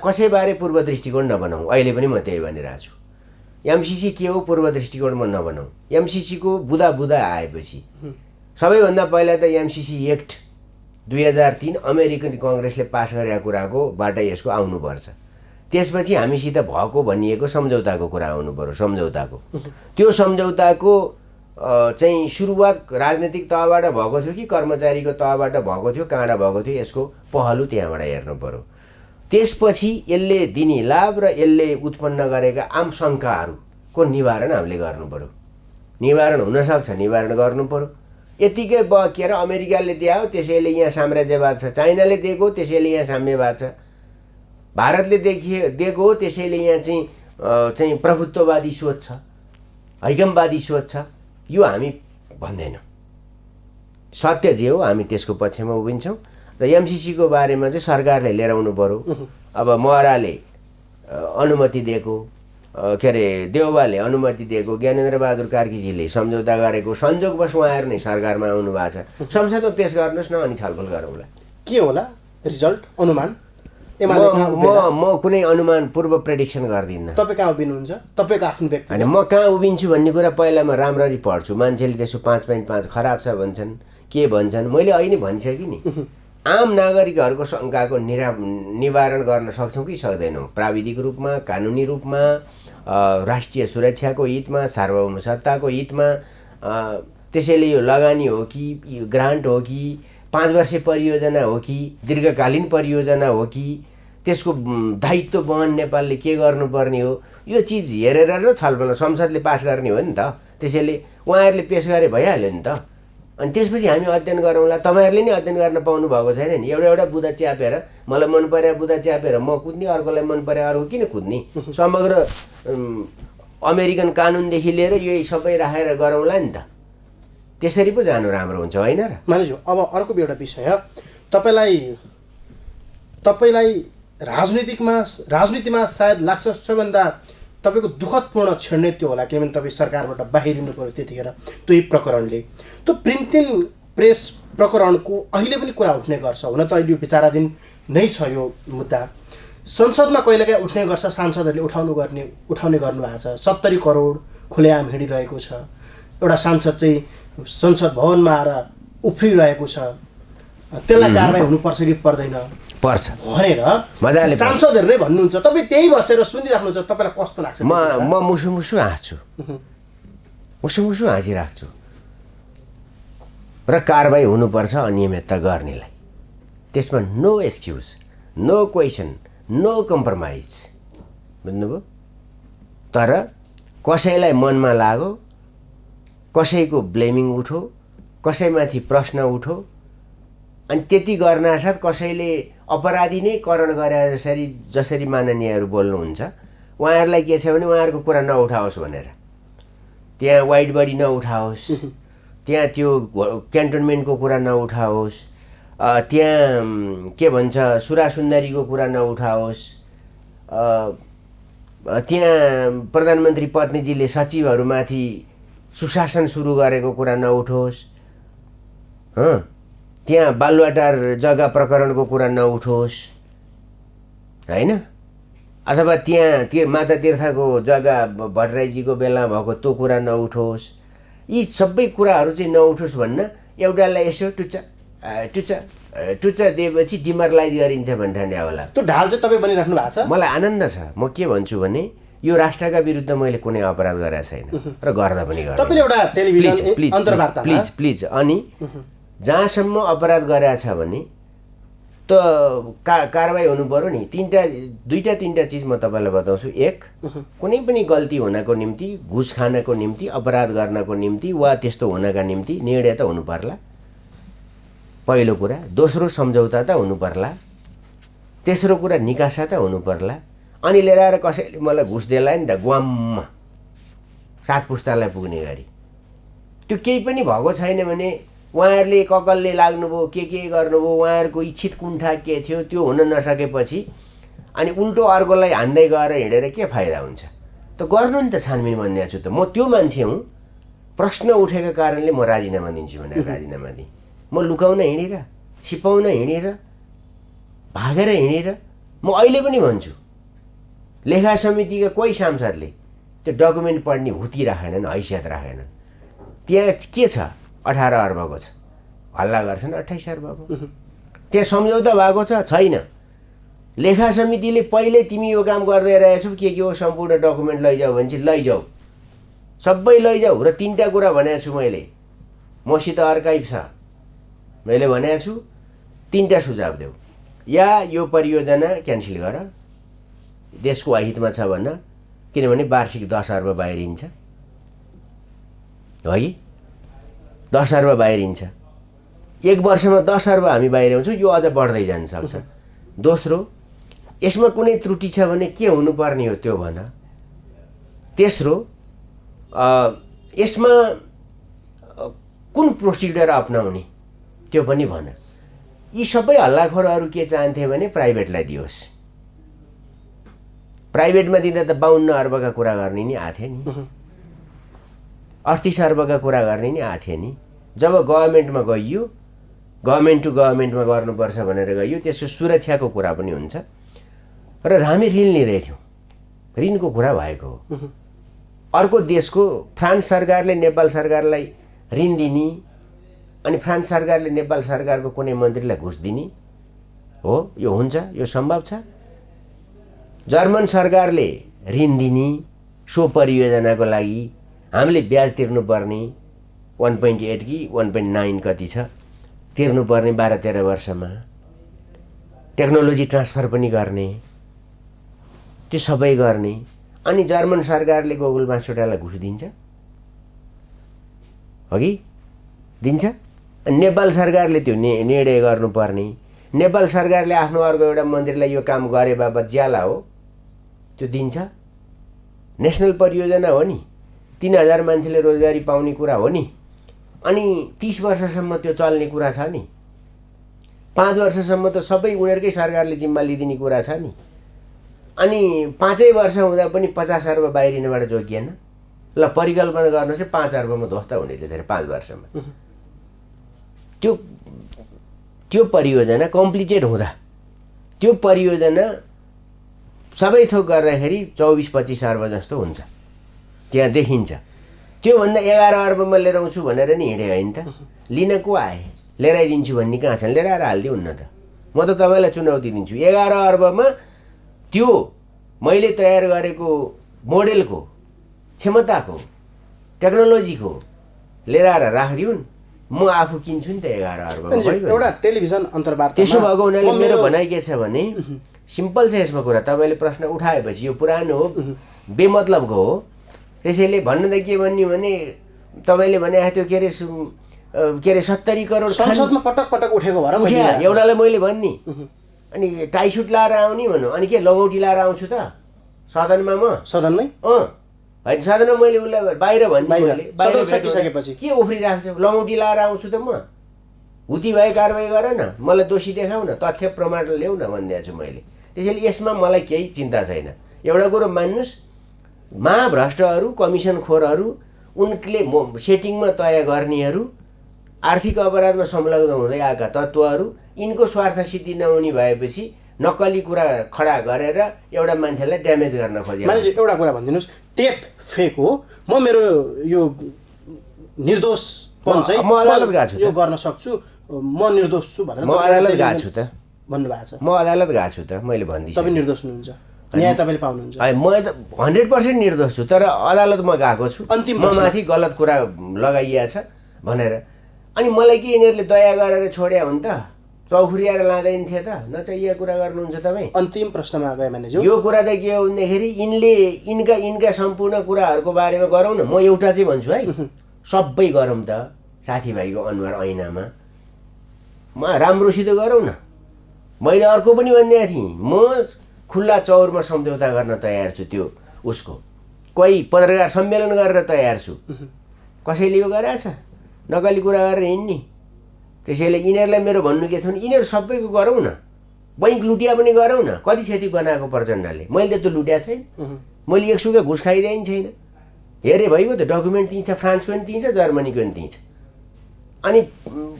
कसैबारे पूर्व दृष्टिकोण नबनाऊ। अहिले पनि म त्यही भनिरहेको छु। एमसिसी के हो पूर्व दृष्टिकोणमा नबनाऊ। एमसिसीको बुदा आएपछि सबैभन्दा पहिला त एमसिसी एक्ट 2003 अमेरिकन कङ्ग्रेसले पास गरेका कुराको बाट यसको आउनुपर्छ। त्यसपछि हामीसित भएको भनिएको सम्झौताको कुरा आउनु पर्यो। सम्झौताको त्यो सम्झौताको चाहिँ सुरुवात राजनीतिक तहबाट भएको थियो कि कर्मचारीको तहबाट भएको थियो, कहाँबाट भएको थियो, यसको पहलु त्यहाँबाट हेर्नु पर्यो। त्यसपछि यसले दिने लाभ र यसले उत्पन्न गरेका आम शङ्काहरूको निवारण हामीले गर्नु पर्यो। निवारण हुनसक्छ, निवारण गर्नु पर्यो। यतिकै बकेर अमेरिकाले दियो त्यसैले यहाँ साम्राज्यवाद छ, चाइनाले दिएको त्यसैले यहाँ साम्यवाद छ, भारतले दिएको हो त्यसैले यहाँ चाहिँ प्रभुत्ववादी सोच छ, हैकमवादी सोच छ। यो हामी भन्दैनौँ। सत्य जे हो हामी त्यसको पक्षमा उभिन्छौँ र एमसिसीको बारेमा चाहिँ सरकारले लिएर आउनु पर्यो। अब महराले अनुमति दिएको, के अरे देउबाले अनुमति दिएको, ज्ञानेन्द्रबहादुर कार्कीजीले सम्झौता गरेको, संयोगवश उहाँहरू नै सरकारमा आउनु भएको छ। संसदमा पेस गर्नुहोस् न, अनि छलफल गरौँला। के होला रिजल्ट, अनुमान? म कुनै अनुमान पूर्व प्रेडिक्सन गर्दिनँ। तपाईँ कहाँ उभिनुहुन्छ? तपाईँको आफ्नो व्यक्ति होइन, म कहाँ उभिन्छु भन्ने कुरा पहिला म राम्ररी पढ्छु। मान्छेले त्यसो 5.5 खराब छ भन्छन्, के भन्छन्, मैले अहिले भनिसकेँ नि। आम नागरिकहरूको शङ्काको निवारण गर्न सक्छौँ कि सक्दैनौँ? प्राविधिक रूपमा, कानुनी रूपमा, राष्ट्रिय सुरक्षाको हितमा, सार्वभौम सत्ताको हितमा। त्यसैले यो लगानी हो कि यो ग्रान्ट हो कि 5 वर्षे परियोजना हो कि दीर्घकालीन परियोजना हो कि त्यसको दायित्व वहन नेपालले के गर्नुपर्ने हो, यो चिज हेरेर र छलफल संसदले पास गर्ने हो नि त। त्यसैले उहाँहरूले पेस गरे भइहाल्यो नि त। अनि त्यसपछि हामी अध्ययन गरौँला। तपाईँहरूले नि अध्ययन गर्न पाउनु भएको छैन नि। एउटा बुदा च्यापेर मलाई मन परेको बुदा च्यापेर म कुद्ने, अर्कोलाई मन परे अर्को किन कुद्ने? समग्र अमेरिकन कानुनदेखि लिएर यो सबै राखेर गरौँला नि त। त्यसरी पो जानु राम्रो हुन्छ होइन र? मानिज्यू अब अर्को एउटा विषय, तपाईँलाई राजनीतिमा सायद लाग्छ सबैभन्दा तपाईँको दुःखदपूर्ण क्षण नै त्यो होला, किनभने तपाईँ सरकारबाट बाहिरिनु पऱ्यो त्यतिखेर त्यही प्रकरणले। त्यो प्रिन्टिङ प्रेस प्रकरणको अहिले पनि कुरा उठ्ने गर्छ। हुन त अहिले यो विचाराधीन नै छ यो मुद्दा। संसदमा कहिलेकाहीँ उठ्ने गर्छ, सांसदहरूले उठाउने गर्नुभएको छ। 70 करोड खुलेआम हिँडिरहेको छ। एउटा सांसद चाहिँ संसद भवनमा आएर उफ्रिरहेको छ, त्यसलाई कारबाही हुनुपर्छ कि पर्दैन पर्छ भनेर सांसदहरूले भन्नुहुन्छ। तपाईँ त्यही बसेर सुनिराख्नुहुन्छ, तपाईँलाई कस्तो लाग्छ? म मुसु हाँस्छु, मुसु हाँसिराख्छु र कारबाही हुनुपर्छ अनियमितता गर्नेलाई। त्यसमा no excuse, no question, no compromise. बुझ्नुभयो? तर कसैलाई मनमा लाग्यो कसैको ब्लेमिङ उठो, कसैमाथि प्रश्न उठो, अनि त्यति गर्नासाथ कसैले अपराधी नै करण गरे जसरी माननीयहरू बोल्नुहुन्छ, उहाँहरूलाई के छ भने उहाँहरूको कुरा नउठाओस् भनेर, त्यहाँ वाइड बडी नउठाओस्, त्यहाँ त्यो क्यान्टोनमेन्टको कुरा नउठाओस्, त्यहाँ के भन्छ सुरासुन्दरीको कुरा नउठाओस्, त्यहाँ प्रधानमन्त्री पत्नीजीले सचिवहरूमाथि सुशासन सुरु गरेको कुरा नउठोस्, त्यहाँ बालुवाटार जग्गा प्रकरणको कुरा नउठोस् हैन, अथवा त्यहाँ माता तीर्थको जग्गा भट्टराईजीको बेला भएको त्यो कुरा नउठोस्। यी सबै कुराहरू चाहिँ नउठोस् भन्न एउटालाई यसो टुच्चा टुच्चा टुच्चा दिएपछि डिमरलाइज गरिन्छ भन्ने ठान्या होला। त्यो ढाल चाहिँ तपाईँ बनिराख्नु भएको छ। मलाई आनन्द छ। म के भन्छु भने यो राष्ट्रका विरुद्ध मैले कुनै अपराध गरेको छैन र गर्दा पनि गर्दिनँ। तपाईले एउटा टेलिभिजन अन्तर्वार्तामा प्लिज अनि जहाँसम्म अपराध गरेको छ भने त कारबाही हुनु पर्यो नि। दुईटा तिनटा चिज म तपाईँलाई बताउँछु। एक, कुनै पनि गल्ती हुनको निम्ति, घुस खानको निम्ति, अपराध गर्नको निम्ति वा त्यस्तो हुनका निम्ति निर्णय त हुनु पर्ला, पहिलो कुरा। दोस्रो, सम्झौता त हुनु पर्ला। तेस्रो कुरा, निकासा त हुनु पर्ला। अनि लिएर आएर कसैले मलाई घुस दिएला नि त ग्वाममा 7 पुस्तालाई पुग्ने गरी त्यो केही पनि भएको छैन भने उहाँहरूले ककलले लाग्नुभयो, के गर्नुभयो, उहाँहरूको इच्छित कुण्ठा के थियो त्यो हुन नसकेपछि अनि उल्टो अर्कोलाई हान्दै गएर हिँडेर के फाइदा हुन्छ? त गर्नु नि त छानबिन भन्ने छु त। म त्यो मान्छे हुँ, प्रश्न उठेको कारणले म राजीनामा दिन्छु भनेर राजीनामा दिएँ। म लुकाउन हिँडेर, छिपाउन हिँडेर, भागेर हिँडेर म अहिले पनि भन्छु, लेखा समितिका कोही सांसदले त्यो डकुमेन्ट पढ्ने हुती राखेनन्, हैसियत राखेनन्। त्यहाँ के छ? 18 अर्बको छ, हल्ला गर्छन् 28 अर्बको। त्यहाँ सम्झौता भएको छ? छैन। लेखा समितिले पहिले तिमी यो काम गर्दै रहेछौ, के हो सम्पूर्ण डकुमेन्ट लैजाऊ भन्छ, लैजाऊ, सबै लैजाऊ। र 3टा कुरा भनेको छु मैले, मसित आर्काइभ छ, मैले भनेको छु 3टा सुझाव देऊ। या यो परियोजना क्यान्सल गर, देशको अहितमा छ भन्न, किनभने वार्षिक 10 अर्ब बाहिरिन्छ, हो कि 10 अर्ब बाहिरिन्छ। 1 वर्षमा 10 अर्ब हामी बाहिर्याउँछौँ, यो अझ बढ्दै जान सक्छ। दोस्रो, यसमा कुनै त्रुटि छ भने के हुनुपर्ने हो त्यो भन। तेस्रो, यसमा कुन प्रोसिडर अपनाउने त्यो पनि भन। यी सबै हल्लाखोरहरू के चाहन्थे भने प्राइभेटलाई दियोस्। प्राइभेटमा दिँदा त 52 अर्बका कुरा गर्ने नि आथे नि, 38 अर्बका कुरा गर्ने नि आथे नि। जब गभर्मेन्टमा गइयो, गभर्मेन्ट टु गभर्मेन्टमा गर्नुपर्छ भनेर गइयो, त्यसको सुरक्षाको कुरा पनि हुन्छ। र हामी ऋण लिँदै थियौँ, ऋणको कुरा भएको हो। अर्को देशको फ्रान्स सरकारले नेपाल सरकारलाई ऋण दिने, अनि फ्रान्स सरकारले नेपाल सरकारको कुनै मन्त्रीलाई घुस दिने हो, यो हुन्छ, यो सम्भव छ। जर्मन सरकारले ऋण दिने सो परियोजनाको लागि हामीले ब्याज तिर्नुपर्ने 1.8 कि 1.9 कति छ तिर्नुपर्ने 12-13 वर्षमा, टेक्नोलोजी ट्रान्सफर पनि गर्ने, त्यो सबै गर्ने। अनि जर्मन सरकारले गोकुल बाँसोटालाई घुस दिन्छ, हो कि दिन्छ? अनि नेपाल सरकारले त्यो निर्णय गर्नुपर्ने, नेपाल सरकारले आफ्नो अर्को एउटा मन्त्रीलाई यो काम गरे बापत ज्याला हो त्यो दिन्छ। नेसनल परियोजना हो नि, 3000 मान्छेले रोजगारी पाउने कुरा हो नि, अनि 30 वर्षसम्म त्यो चल्ने कुरा छ नि, 5 वर्षसम्म त सबै उनीहरूकै सरकारले जिम्मा लिइदिने कुरा छ नि। अनि 5 वर्ष हुँदा पनि 50 अर्ब बाहिरिनबाट जोगिएन। ल परिकल्पना गर्नुहोस् न, 5 अर्बमा ध्वस्त हुने रहेछ 5 वर्षमा। त्यो परियोजना कम्प्लिटेड हुँदा, त्यो परियोजना सबै थोक गर्दाखेरि 24-25 अर्ब जस्तो हुन्छ, त्यहाँ देखिन्छ। त्योभन्दा 11 अर्बमा लिएर आउँछु भनेर नि हिँडे होइन त। लिन को आए? लिएर आइदिन्छु भन्ने कहाँ छन्? लिएर आएर हालिदिउँ न त। म त तपाईँलाई चुनौती दिन्छु, 11 अर्बमा त्यो मैले तयार गरेको मोडेलको, क्षमताको, टेक्नोलोजीको लिएर आएर राखिदिउन्, म आफू किन्छु नि त 11 अर्बमा। एउटा टेलिभिजन अन्तर्वार्ता त्यसो भएको हुनाले मेरो भनाइ के छ भने सिम्पल छ यसमा कुरा। तपाईँले प्रश्न उठाएपछि यो पुरानो हो, बेमतलबको हो। त्यसैले भन्नु त के भन्ने भने तपाईँले भने त्यो के अरे 70 करोड संसदमा पटक पटक उठेको भएर एउटालाई मैले भन्ने अनि टाई सुट लाएर आउने भन्नु अनि के लङ्गौटी लाएर आउँछु त सदनमा म सदनमै होइन सदनमा मैले उसलाई बाहिर भनिदिएँ बाहिर सकिसकेपछि के उफ्रिरहेको छ लङ्गौटी लाएर आउँछु त म हुती भए कारवाही गर न मलाई दोषी देखाउ न तथ्य प्रमाण ल्याउ न भनिदिएको छु मैले त्यसैले यसमा मलाई केही चिन्ता छैन एउटा कुरो मान्नुहोस् महाभ्रष्टहरू कमिसनखोरहरू उनले सेटिङमा तय गर्नेहरू आर्थिक अपराधमा संलग्न हुँदै आएका तत्त्वहरू यिनको स्वार्थ सिद्धि नहुने भएपछि नक्कली कुरा खडा गरेर एउटा मान्छेलाई ड्यामेज गर्न खोजे मान्छे एउटा कुरा भनिदिनुहोस् टेप फेक हो म मेरो यो निर्दोषपन चाहिँ म अदालत गएको छु यो गर्न सक्छु म निर्दोष छु भनेर म अदालत गएको छु त भन्नुभएको छ म अदालत गएको छु त मैले भनिदिन्छु तपाईँ निर्दोष हुनुहुन्छ न्याय तपाईँले पाउनुहुन्छ म त 100% निर्दोष छु तर अदालतमा गएको छु अन्तिम म माथि गलत कुरा लगाइएको छ भनेर अनि मलाई के यिनीहरूले दया गरेर छोड्या हुन् त चौखुरियाएर लाँदैन थिए त नचाहिएको कुरा गर्नुहुन्छ तपाईँ अन्तिम प्रश्नमा गए म्यानेजर यो कुरा त के हो भन्दाखेरि यिनका सम्पूर्ण कुराहरूको बारेमा गरौँ न म एउटा चाहिँ भन्छु है सबै गरौँ त साथीभाइको अनुहार ऐनामा म राम्रोसित गरौँ न मैले अर्को पनि भनिदिएको थिएँ म खुल्ला चौरमा सम्झौता गर्न तयार छु त्यो उसको कोही पत्रकार सम्मेलन गरेर तयार छु कसैले यो गरेछ नकली कुरा गरेर हिँड्ने त्यसैले यिनीहरूलाई मेरो भन्नु के छ भने यिनीहरू सबैको गरौँ न बैङ्क लुटिया पनि गरौँ न कति क्षति बनाएको प्रचण्डले मैले त लुट्या छैन मैले एकसुकै घुस खाइदिएँ छैन हेरे भइगयो त डकुमेन्ट दिन्छ फ्रान्सको पनि दिन्छ जर्मनीको पनि दिन्छ अनि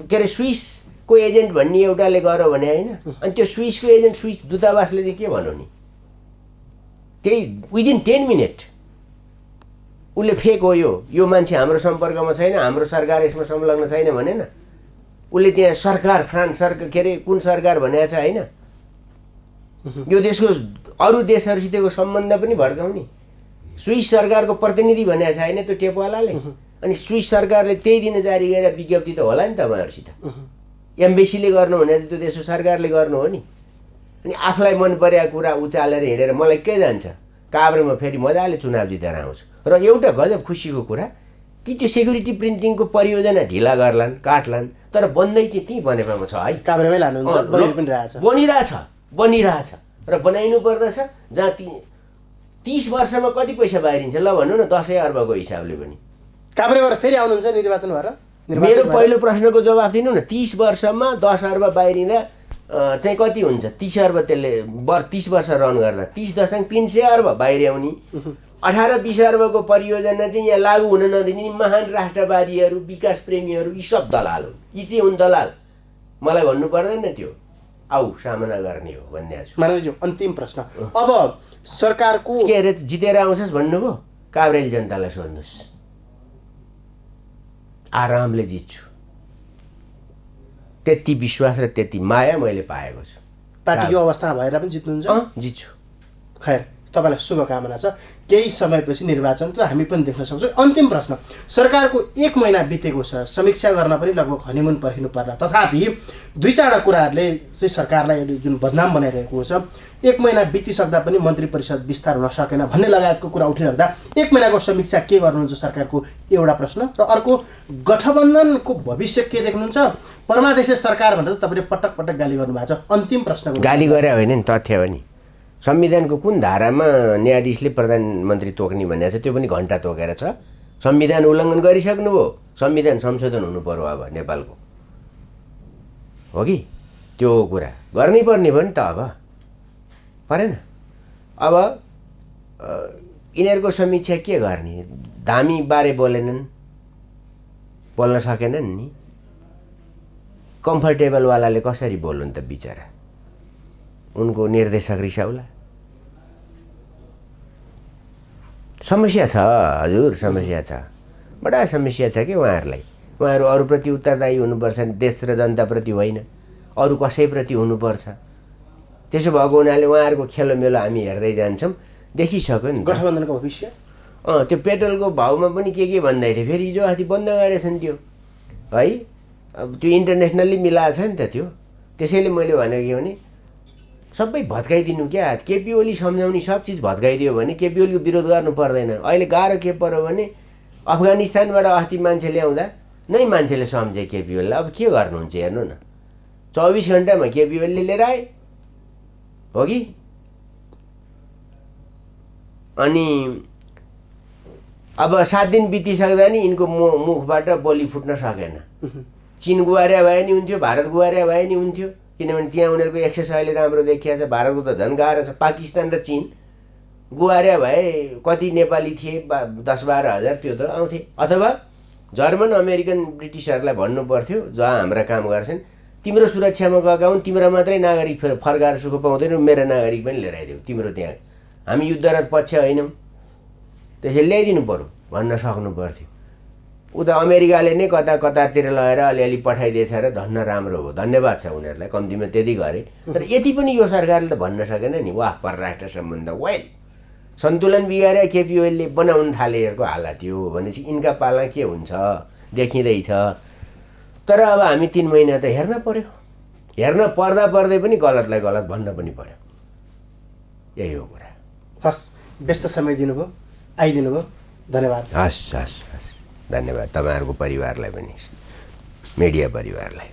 के अरे स्विसको एजेन्ट भन्ने एउटाले गर्यो भने होइन अनि त्यो स्विसको एजेन्ट स्विस दूतावासले चाहिँ के भन्यो नि त्यही विदिन 10 मिनट उसले फेक हो यो मान्छे हाम्रो सम्पर्कमा छैन हाम्रो सरकार यसमा संलग्न छैन भनेन उसले त्यहाँ सरकार फ्रान्स सरकार के अरे कुन सरकार भनेको छ होइन यो देशको अरू देशहरूसितको सम्बन्ध पनि भड्काउने स्विस सरकारको प्रतिनिधि भनेको छ होइन त्यो टेपवालाले अनि स्विस सरकारले त्यही दिन जारी गरेर विज्ञप्ति त होला नि तपाईँहरूसित एम्बेसीले गर्नु भने त त्यो देशको सरकारले गर्नु हो नि अनि आफूलाई मन परेको कुरा उचालेर हिँडेर मलाई के जान्छ काभ्रेमा फेरि मजाले चुनाव जितेर आउँछु र एउटा गजब खुसीको कुरा कि त्यो सेक्युरिटी प्रिन्टिङको परियोजना ढिला गर्लान् काट्लान् तर बन्दै चाहिँ त्यहीँ बनेपामा छ है काभ्रेमै लानुहुन्छ बनिरहेछ र बनाइनु पर्दछ जहाँ 30 वर्षमा कति पैसा बाहिरिन्छ ल भन्नु न 10 अर्बको हिसाबले पनि काभ्रेबाट फेरि आउनुहुन्छ निर्वाचन भएर मेरो पहिलो प्रश्नको जवाफ दिनु न 30 वर्षमा 10 अर्ब बाहिरिँदा चाहिँ कति हुन्छ 30 अर्ब त्यसले 30 वर्ष रन गर्दा 30.300 अर्ब बाहिर आउने 18-20 अर्बको परियोजना चाहिँ यहाँ लागू हुन नदिने महान राष्ट्रवादीहरू विकास प्रेमीहरू यी सब दलाल हुन् यी चाहिँ हुन् दलाल मलाई भन्नु पर्दैन त्यो आऊ सामना गर्ने हो भन्ने छु मानवजी अन्तिम प्रश्न अब सरकारको के अरे जितेर आउँछस् भन्नुभयो काभ्रेली जनतालाई सोध्नुहोस् आरामले जित्छु त्यति विश्वास र त्यति माया मैले पाएको छु पार्टीको अवस्थामा भएर पनि जित्नुहुन्छ जित्छु खैर तपाईँलाई शुभकामना छ केही समयपछि निर्वाचन त हामी पनि देख्न सक्छौँ अन्तिम प्रश्न सरकारको 1 महिना बितेको छ समीक्षा गर्न पनि लगभग हनिमुन पर्खिनु पर्ला तथापि 2-4 कुराहरूले चाहिँ सरकारलाई जुन बदनाम बनाइरहेको छ 1 महिना बितिसक्दा पनि मन्त्री परिषद विस्तार हुन सकेन भन्ने लगायतको कुरा उठिराख्दा 1 महिनाको समीक्षा के गर्नुहुन्छ सरकारको एउटा प्रश्न र अर्को गठबन्धनको भविष्य के देख्नुहुन्छ परमादेशी सरकार भनेर तपाईँले पटक पटक गाली गर्नुभएको छ अन्तिम प्रश्न गाली गरे होइन नि तथ्य हो नि संविधानको कुन धारामा न्यायाधीशले प्रधानमन्त्री तोक्ने भनेको छ त्यो पनि घन्टा तोकेर छ संविधान उल्लङ्घन गरिसक्नुभयो संविधान संशोधन हुनु पर्यो अब नेपालको हो कि त्यो कुरा गर्नै पर्ने भयो नि त अब परेन अब यिनीहरूको समीक्षा के गर्ने धामी बारे बोल्न सकेनन् नि कम्फर्टेबलवालाले कसरी बोल्नु त बिचरा उनको निर्देशक रिसाउला समस्या छ हजुर समस्या छ बडा समस्या छ कि उहाँहरूलाई उहाँहरू अरूप्रति उत्तरदायी हुनुपर्छ देश र जनताप्रति होइन अरू कसैप्रति हुनुपर्छ त्यसो भएको हुनाले उहाँहरूको खेलोमेलो हामी हेर्दै जान्छौँ देखिसक्यो नि गठबन्धनको भविष्य त्यो पेट्रोलको भाउमा पनि के भन्दै थियो फेरि हिजो अस्ति बन्द गरेछन् त्यो है अब त्यो इन्टरनेसनल्ली मिलाएको छ नि त त्यो त्यसैले मैले भनेको के भने सबै भत्काइदिनु क्या केपी ओली सम्झाउने सब चिज भत्काइदियो भने केपी ओलीको विरोध गर्नु पर्दैन अहिले गाह्रो के पर्यो भने अफगानिस्तानबाट अस्ति मान्छे ल्याउँदा नै मान्छेले सम्झे केपी ओलीलाई। अब के गर्नुहुन्छ हेर्नु न, 24 घन्टामा केपी ओलीले लिएर आए हो कि। अनि अब 7 दिन बितिसक्दा नि यिनको मुखबाट बोली फुट्न सकेन। चीन गुहार्या भए नि हुन्थ्यो, भारत गुहार्या भए नि हुन्थ्यो, किनभने त्यहाँ उनीहरूको एक्सेस अहिले राम्रो देखिया छ। भारतको त झन् गाह्रो छ। पाकिस्तान र चीन गुहार्या भए कति नेपाली थिए, 10-12 हजार त्यो त आउँथे। अथवा जर्मन अमेरिकन ब्रिटिसहरूलाई भन्नु पर्थ्यो जहाँ हाम्रा काम गर्छन्, तिम्रो सुरक्षामा गएका हुन्, तिम्रो मात्रै नागरिक फेरि फर्काएर सुख पाउँदैनौ, मेरा नागरिक पनि लिएर आइदेऊ, तिम्रो त्यहाँ हामी युद्धरत पक्ष होइनौँ, त्यसैले ल्याइदिनु पर्यो भन्न सक्नु पर्थ्यो। उता अमेरिकाले नै कता कतारतिर लगेर अलिअलि पठाइदिएछ र धन्न राम्रो हो, धन्यवाद छ उनीहरूलाई, कम्तीमा त्यति गरे। तर यति पनि यो सरकारले त भन्न सकेन नि। वाह, परराष्ट्र सम्बन्ध वेल सन्तुलन बिगारे केपी ओलीले बनाउन थालेको हालत यो भनेपछि यिनका पाला के हुन्छ देखिँदैछ। तर अब हामी 3 महिना त हेर्न पर्यो, हेर्न पर्दै पनि गलतलाई गलत भन्न पनि पर्यो। यही हो कुरा। हस्, व्यस्त समय दिनुभयो, आइदिनु भयो, धन्यवाद। हस्, धन्यवाद तपाईँहरूको परिवारलाई पनि, मिडिया परिवारलाई।